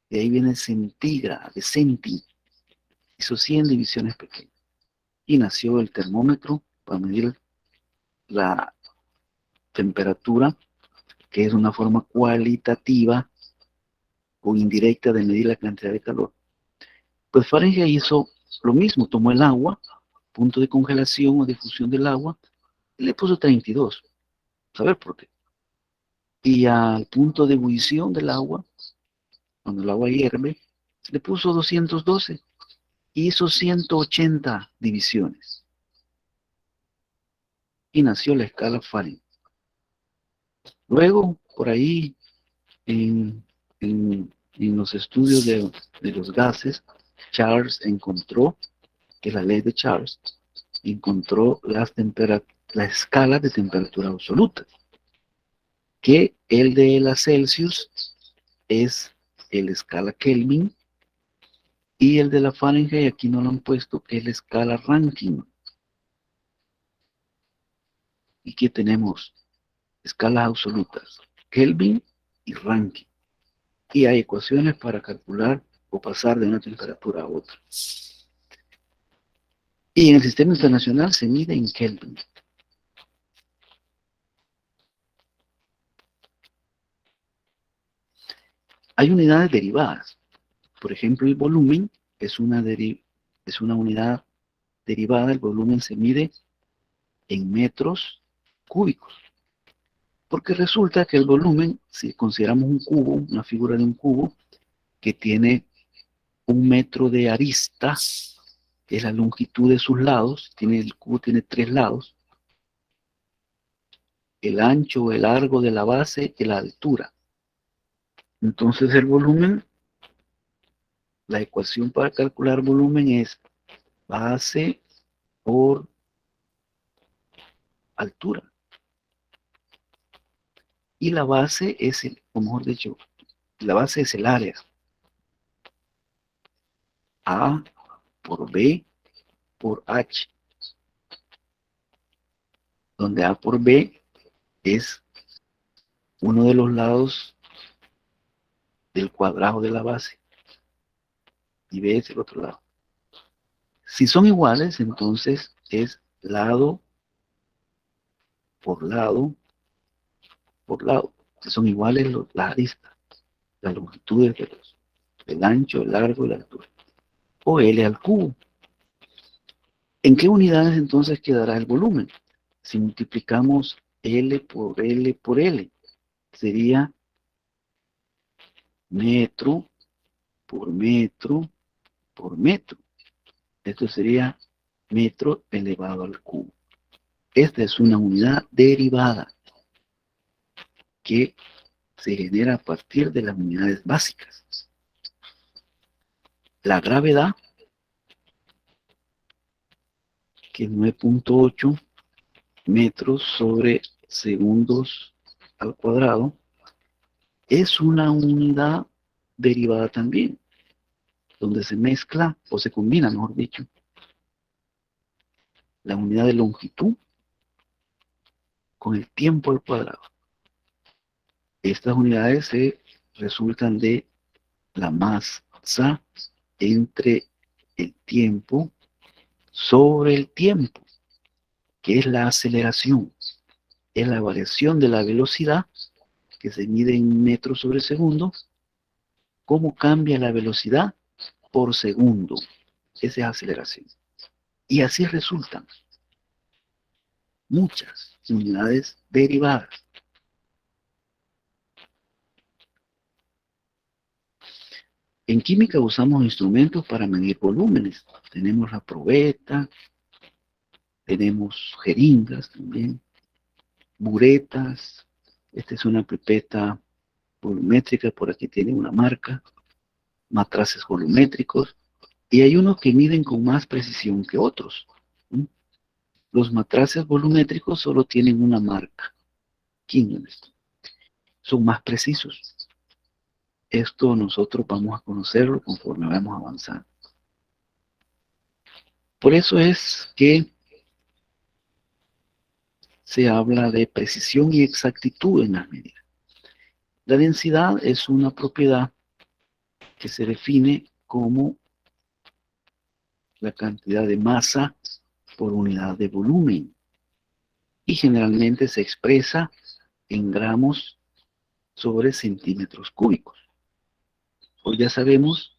De ahí viene centígrada, de centi. Hizo 100 divisiones pequeñas. Y nació el termómetro para medir la temperatura, que es una forma cualitativa o indirecta de medir la cantidad de calor. Pues Fahrenheit hizo lo mismo, tomó el agua, punto de congelación o de fusión del agua, y le puso 32. A ver por qué. Y al punto de ebullición del agua, cuando el agua hierve, le puso 212 y hizo 180 divisiones. Y nació la escala Fahrenheit. Luego, por ahí, en los estudios de los gases, Charles encontró, que la ley de Charles, encontró la escala de temperatura absoluta, que el de la Celsius es la escala Kelvin, y el de la Fahrenheit, aquí no lo han puesto, es la escala Rankine. Y aquí tenemos escalas absolutas, Kelvin y Rankine. Y hay ecuaciones para calcular o pasar de una temperatura a otra. Y en el sistema internacional se mide en Kelvin. Hay unidades derivadas. Por ejemplo, el volumen es una unidad derivada. El volumen se mide en metros cúbicos. Porque resulta que el volumen, si consideramos un cubo, una figura de un cubo, que tiene 1 metro de arista, que es la longitud de sus lados, el cubo tiene 3 lados, el ancho, el largo de la base y la altura. Entonces el volumen, la ecuación para calcular volumen es base por altura. Y la base es, o mejor dicho, la base es el área. A por B por H. Donde A por B es uno de los lados del cuadrado de la base. Y B es el otro lado. Si son iguales, entonces es lado por lado por lado. Si son iguales las aristas, las longitudes del ancho, el largo y la altura. O L al cubo. ¿En qué unidades entonces quedará el volumen? Si multiplicamos L por L por L, sería metro por metro por metro. Esto sería metro elevado al cubo. Esta es una unidad derivada que se genera a partir de las unidades básicas. La gravedad, que es 9.8 metros sobre segundos al cuadrado, es una unidad derivada también, donde se mezcla, o se combina, mejor dicho, la unidad de longitud con el tiempo al cuadrado. Estas unidades se resultan de la masa entre el tiempo sobre el tiempo, que es la aceleración. Es la variación de la velocidad, que se mide en metros sobre segundo. ¿Cómo cambia la velocidad por segundo? Esa es aceleración. Y así resultan muchas unidades derivadas. En química usamos instrumentos para medir volúmenes. Tenemos la probeta, tenemos jeringas también, buretas. Esta es una pipeta volumétrica, por aquí tiene una marca, matraces volumétricos, y hay unos que miden con más precisión que otros. Los matraces volumétricos solo tienen una marca, 15, son más precisos. Esto nosotros vamos a conocerlo conforme vamos avanzando. Por eso es que se habla de precisión y exactitud en las medidas. La densidad es una propiedad que se define como la cantidad de masa por unidad de volumen. y generalmente se expresa en gramos sobre centímetros cúbicos. Hoy ya sabemos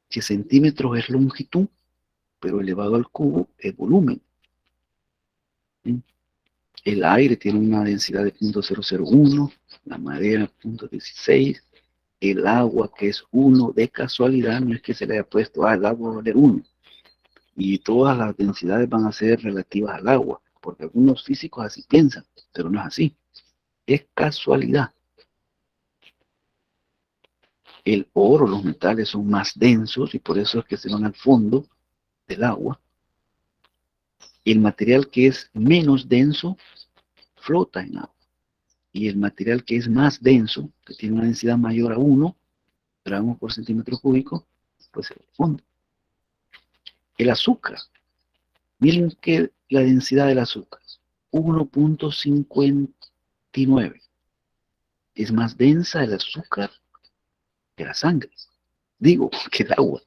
que centímetros es longitud, pero elevado al cubo es volumen. ¿Sí? El aire tiene una densidad de 0.001, la madera 0.16, el agua que es 1, de casualidad, no es que se le haya puesto, el agua va a valer 1. Y todas las densidades van a ser relativas al agua, porque algunos físicos así piensan, pero no es así. Es casualidad. El oro, los metales son más densos y por eso es que se van al fondo del agua. El material que es menos denso flota en agua. Y el material que es más denso, que tiene una densidad mayor a 1 gramos por centímetro cúbico, pues en el fondo. El azúcar. Miren que la densidad del azúcar, 1.59. Es más densa el azúcar que la sangre. Digo, que el agua.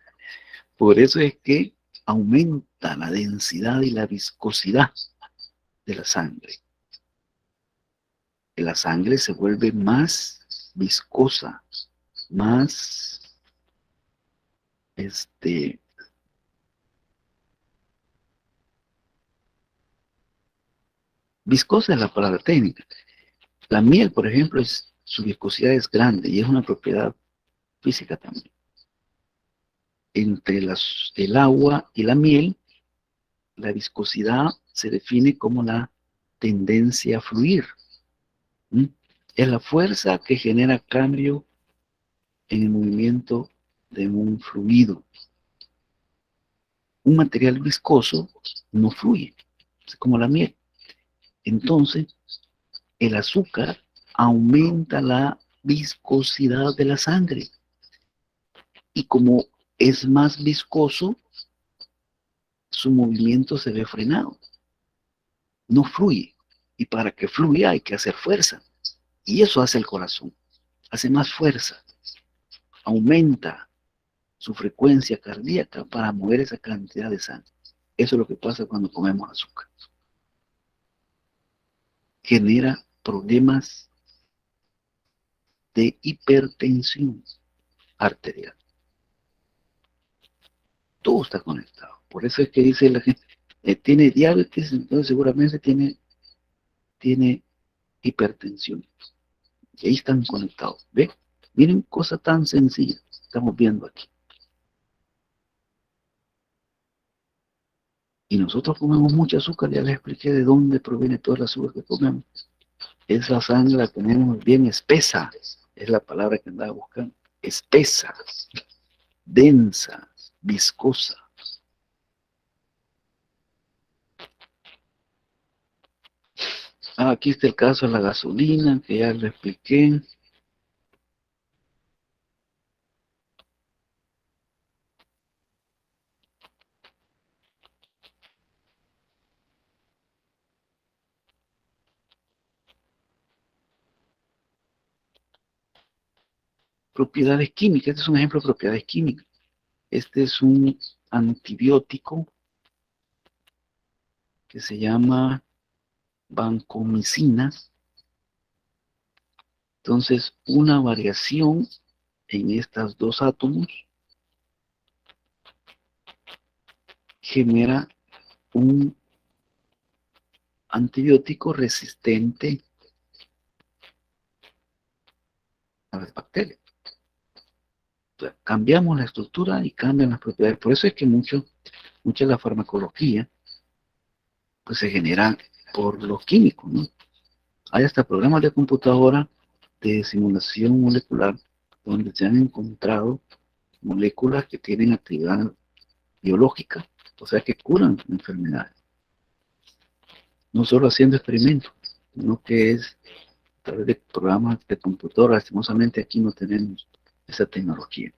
Por eso es que aumenta la densidad y la viscosidad de la sangre. La sangre se vuelve más viscosa, más, viscosa es la palabra técnica. La miel, por ejemplo, su viscosidad es grande y es una propiedad física también. Entre el agua y la miel, la viscosidad se define como la tendencia a fluir. Es la fuerza que genera cambio en el movimiento de un fluido. Un material viscoso no fluye, es como la miel. Entonces, el azúcar aumenta la viscosidad de la sangre. Y como es más viscoso, su movimiento se ve frenado. No fluye. Y para que fluya hay que hacer fuerza. Y eso hace el corazón. Hace más fuerza. Aumenta su frecuencia cardíaca para mover esa cantidad de sangre. Eso es lo que pasa cuando comemos azúcar. Genera problemas de hipertensión arterial. Todo está conectado. Por eso es que dice la gente, tiene diabetes, entonces seguramente tiene hipertensión. Y ahí están conectados. ¿Ve? Miren, cosa tan sencilla. Estamos viendo aquí. Y nosotros comemos mucho azúcar, ya les expliqué de dónde proviene toda la azúcar que comemos. Esa sangre la tenemos bien espesa, es la palabra que andaba buscando. Espesa, densa, viscosa. Aquí está el caso de la gasolina, que ya lo expliqué. Propiedades químicas, este es un ejemplo de propiedades químicas. Este es un antibiótico que se llama vancomicina. Entonces, una variación en estos dos átomos genera un antibiótico resistente a las bacterias. Entonces, cambiamos la estructura y cambian las propiedades. Por eso es que mucha de la farmacología pues se genera por los químicos, ¿no? Hay hasta programas de computadora de simulación molecular donde se han encontrado moléculas que tienen actividad biológica, o sea que curan enfermedades. No solo haciendo experimentos, sino que es a través de programas de computadora. Lastimosamente aquí no tenemos esa tecnología.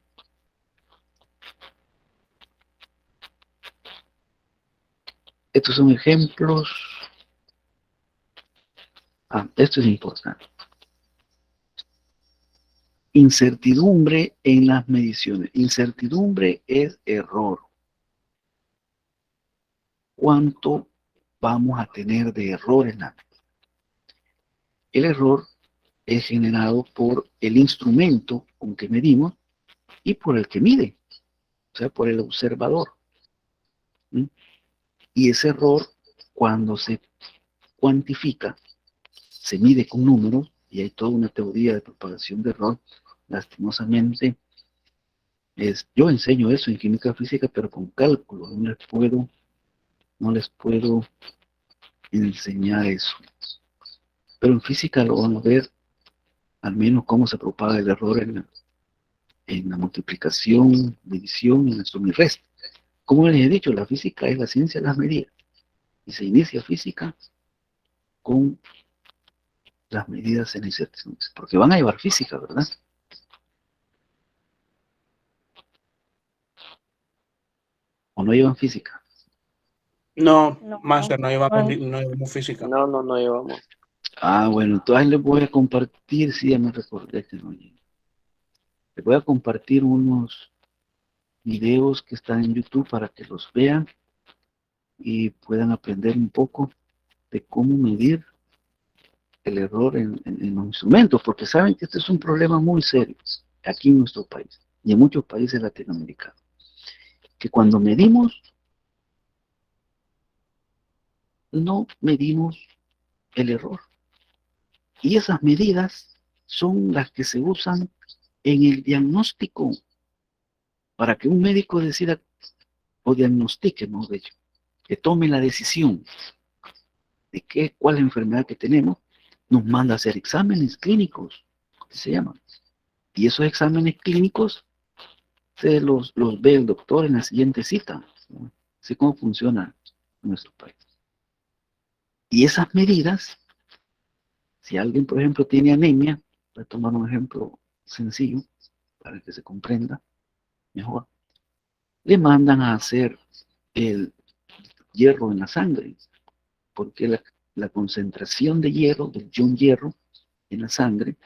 Estos son ejemplos. Esto es importante. Incertidumbre en las mediciones. Incertidumbre es error. ¿Cuánto vamos a tener de error en la medida? El error es generado por el instrumento con que medimos y por el que mide, o sea, por el observador. ¿Mm? Y ese error, cuando se cuantifica, se mide con números, y hay toda una teoría de propagación de error. Lastimosamente, yo enseño eso en química física, pero con cálculo, no les puedo enseñar eso. Pero en física lo van a ver, al menos cómo se propaga el error en la multiplicación, división, en la suma y resta. Como les he dicho, la física es la ciencia de las medidas. Y se inicia física con las medidas en incertidumbres. Porque van a llevar física, ¿verdad? ¿O no llevan física? No, Master, no llevamos física. No llevamos. Ah, bueno, entonces les voy a compartir, sí, ya me recordé que no llevo. Les voy a compartir unos videos que están en YouTube para que los vean y puedan aprender un poco de cómo medir el error en los instrumentos, porque saben que este es un problema muy serio aquí en nuestro país y en muchos países latinoamericanos, que cuando medimos, no medimos el error. Y esas medidas son las que se usan en el diagnóstico para que un médico decida o diagnostique, ¿no? De hecho, que tome la decisión de cuál es la enfermedad que tenemos, nos manda a hacer exámenes clínicos, que se llaman. Y esos exámenes clínicos se los ve el doctor en la siguiente cita, ¿no? Así como funciona en nuestro país. Y esas medidas, si alguien, por ejemplo, tiene anemia, voy a tomar un ejemplo sencillo para que se comprenda mejor, le mandan a hacer el hierro en la sangre, porque la concentración de hierro, del ion hierro en la sangre,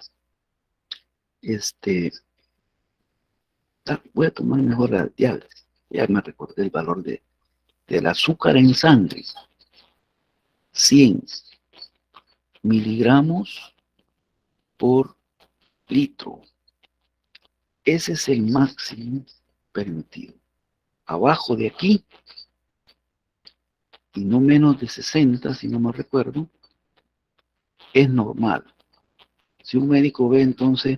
voy a tomar mejor la diabetes, ya me recordé el valor del azúcar en sangre, 100 miligramos por litro. Ese es el máximo permitido. Abajo de aquí, y no menos de 60, si no me recuerdo, es normal. Si un médico ve entonces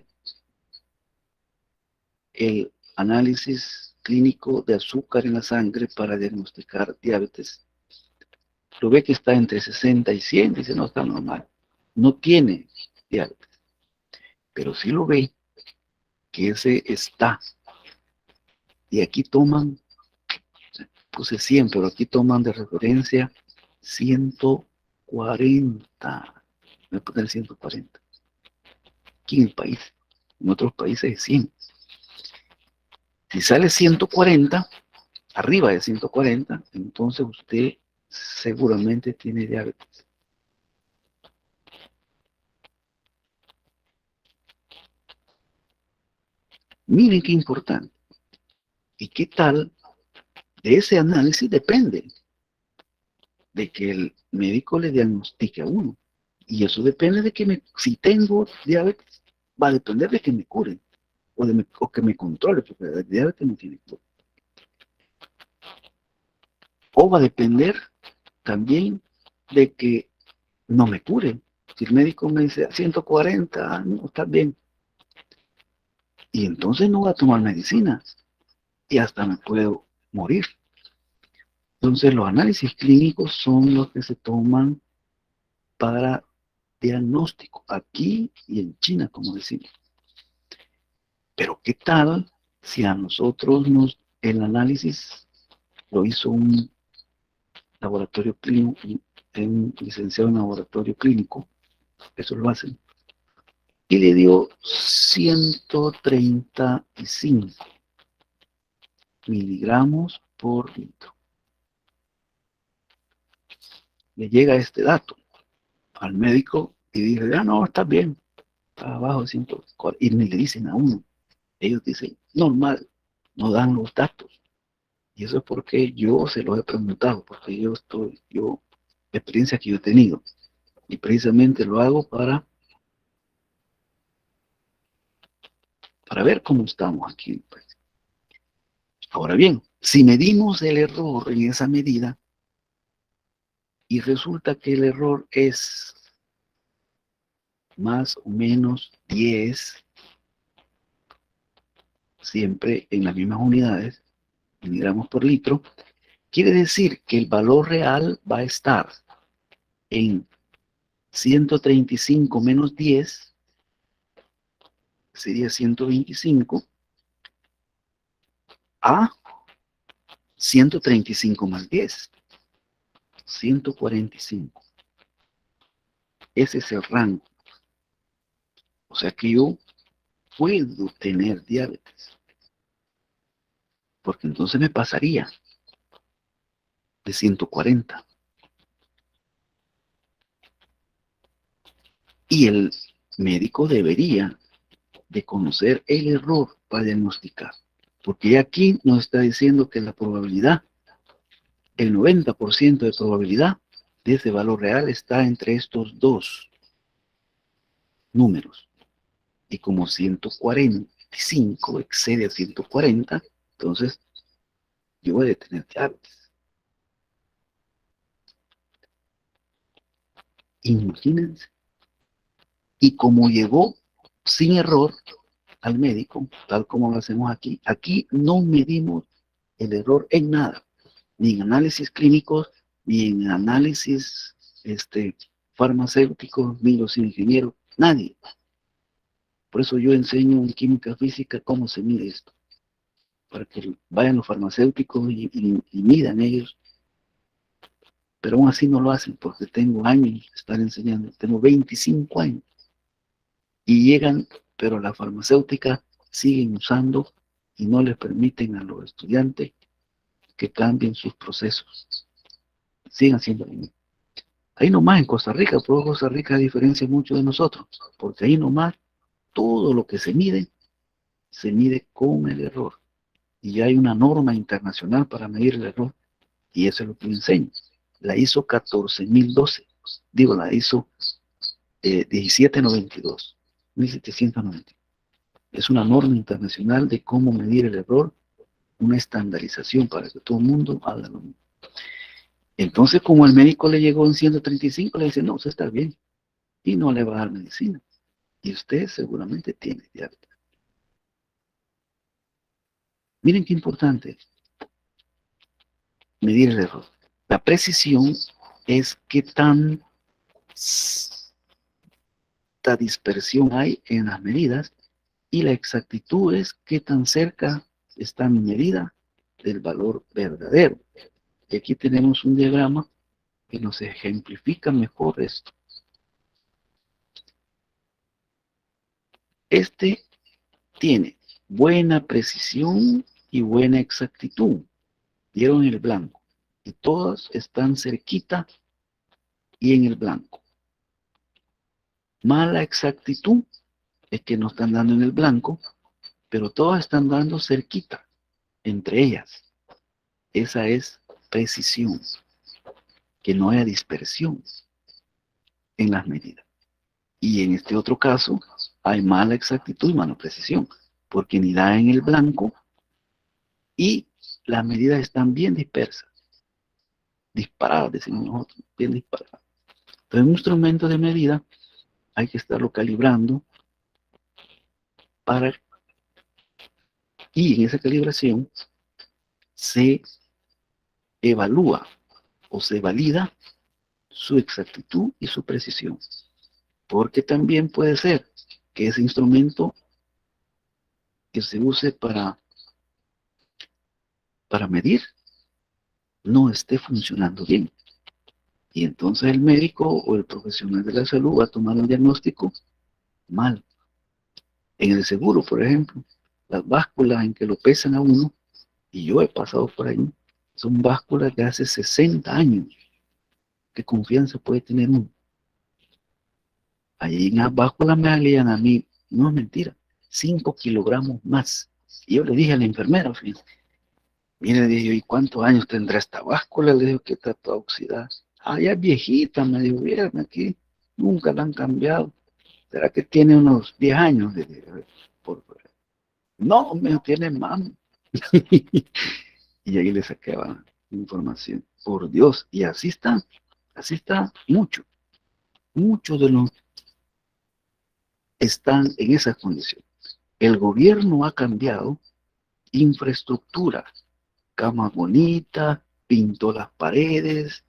el análisis clínico de azúcar en la sangre para diagnosticar diabetes, lo ve que está entre 60 y 100, dice, no, está normal. No tiene diabetes. Pero si lo ve que ese está, y aquí toman, puse 100, pero aquí toman de referencia 140. Voy a poner 140. Aquí en el país. En otros países es 100. Si sale 140, arriba de 140, entonces usted seguramente tiene diabetes. Miren qué importante. ¿Y qué tal? De ese análisis depende de que el médico le diagnostique a uno. Y eso depende de que si tengo diabetes, va a depender de que me curen o que me controle, porque la diabetes no tiene cura. O va a depender también de que no me curen. Si el médico me dice 140, no, está bien. Y entonces no va a tomar medicina y hasta me puedo morir. Entonces los análisis clínicos son los que se toman para diagnóstico, aquí y en China, como decimos. Pero ¿qué tal si a nosotros el análisis lo hizo un laboratorio clínico, un licenciado en laboratorio clínico, eso lo hacen, y le dio 135 miligramos por litro? Le llega este dato al médico y dice, no, está bien, está abajo de 140, y ni le dicen a uno. Ellos dicen, normal, no dan los datos. Y eso es porque yo se los he preguntado, porque yo experiencia que yo he tenido. Y precisamente lo hago para ver cómo estamos aquí. Pues. Ahora bien, si medimos el error en esa medida y resulta que el error es más o menos 10, siempre en las mismas unidades, miligramos por litro, quiere decir que el valor real va a estar en 135 menos 10, sería 125, a 135 más 10, 145. Ese es el rango. O sea que yo puedo tener diabetes, porque entonces me pasaría de 140. Y el médico debería de conocer el error para diagnosticar, porque aquí nos está diciendo que la probabilidad, el 90% de probabilidad de ese valor real está entre estos dos números. Y como 145 excede a 140, entonces yo voy a tener diabetes. Imagínense. Y como llegó sin error al médico, tal como lo hacemos aquí, aquí no medimos el error en nada, ni en análisis clínicos, ni en análisis farmacéuticos, ni los ingenieros, nadie. Por eso yo enseño en química física cómo se mide esto, para que vayan los farmacéuticos y midan ellos, pero aún así no lo hacen, porque tengo años de estar enseñando, tengo 25 años, y llegan, pero la farmacéutica siguen usando y no les permiten a los estudiantes que cambien sus procesos, sigan siendo lo mismo. Ahí nomás en Costa Rica, por Costa Rica diferencia mucho de nosotros, porque ahí nomás todo lo que se mide con el error. Y hay una norma internacional para medir el error, y eso es lo que yo enseño. La ISO 14012, digo, la ISO 1792, 1790. Es una norma internacional de cómo medir el error, una estandarización para que todo el mundo haga lo mismo. Entonces, como el médico le llegó en 135, le dice, no, usted está bien, y no le va a dar medicina. Y usted seguramente tiene diabetes. Miren qué importante medir el error. La precisión es qué tanta dispersión hay en las medidas, y la exactitud es qué tan cerca está mi medida del valor verdadero. Y aquí tenemos un diagrama que nos ejemplifica mejor esto. Este tiene buena precisión y buena exactitud. Dieron el blanco. Y todas están cerquita y en el blanco. Mala exactitud es que no están dando en el blanco, pero todas están dando cerquita entre ellas. Esa es precisión, que no haya dispersión en las medidas. Y en este otro caso hay mala exactitud y mala precisión, porque ni da en el blanco y las medidas están bien dispersas, disparadas, decimos nosotros, bien disparadas. Entonces, un instrumento de medida hay que estarlo calibrando y en esa calibración se evalúa o se valida su exactitud y su precisión. Porque también puede ser que ese instrumento que se use para medir no esté funcionando bien. Y entonces el médico o el profesional de la salud va a tomar un diagnóstico mal. En el seguro, por ejemplo, las básculas en que lo pesan a uno, y yo he pasado por ahí, son básculas de hace 60 años. ¿Qué confianza puede tener uno? Allí en las básculas me salían a mí, no es mentira, 5 kilogramos más. Y yo le dije a la enfermera, fíjate, mire, le dije, ¿y cuántos años tendrá esta báscula? Le dije que está toda oxidada. ya es viejita, me dijo, vieron aquí, nunca la han cambiado. ¿Será que tiene unos 10 años? No, me tiene más. Y ahí le sacaba información. Por Dios, y así está muchos de los están en esa condición. El gobierno ha cambiado infraestructura, camas bonitas, pintó las paredes,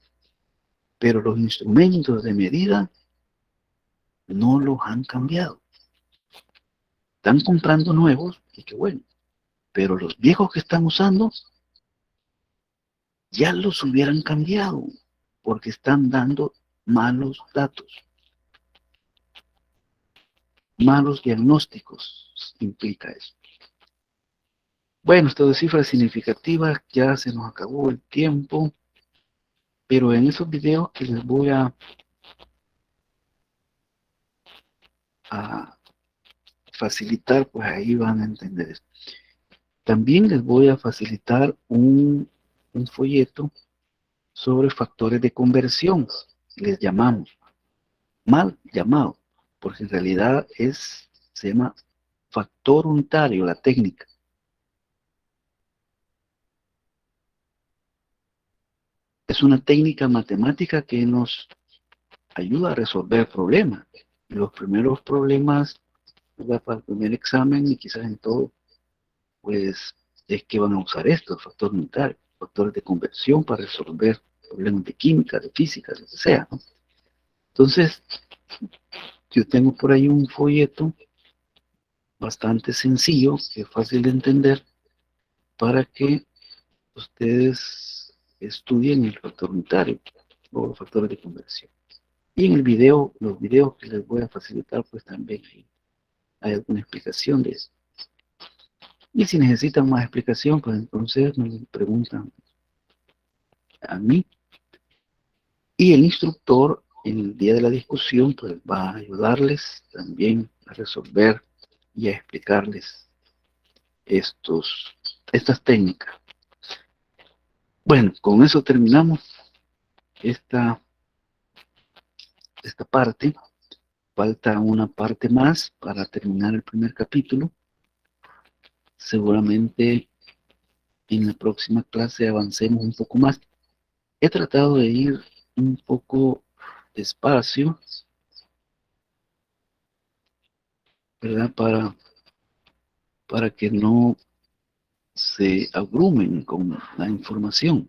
pero los instrumentos de medida no los han cambiado. Están comprando nuevos, y qué bueno, pero los viejos que están usando ya los hubieran cambiado, porque están dando malos datos, malos diagnósticos, implica eso. Bueno, esto de cifras significativas, ya se nos acabó el tiempo, pero en esos videos que les voy a facilitar, pues ahí van a entender esto. También les voy a facilitar un folleto sobre factores de conversión, les llamamos, mal llamado, porque en realidad se llama factor unitario, la técnica. Es una técnica matemática que nos ayuda a resolver problemas. Los primeros problemas, ¿verdad?, para el primer examen y quizás en todo, pues es que van a usar esto, el factor unitario, factores de conversión para resolver problemas de química, de física, lo que sea, ¿no? Entonces, yo tengo por ahí un folleto bastante sencillo, que es fácil de entender, para que ustedes estudien el factor unitario o los factores de conversión. Y en el video, los videos que les voy a facilitar, pues también hay alguna explicación de eso. Y si necesitan más explicación, pues entonces me preguntan a mí. Y el instructor, en el día de la discusión, pues va a ayudarles también a resolver y a explicarles estas técnicas. Bueno, con eso terminamos esta parte. Falta una parte más para terminar el primer capítulo. Seguramente en la próxima clase avancemos un poco más. He tratado de ir un poco despacio, ¿verdad? Para que no se abrumen con la información.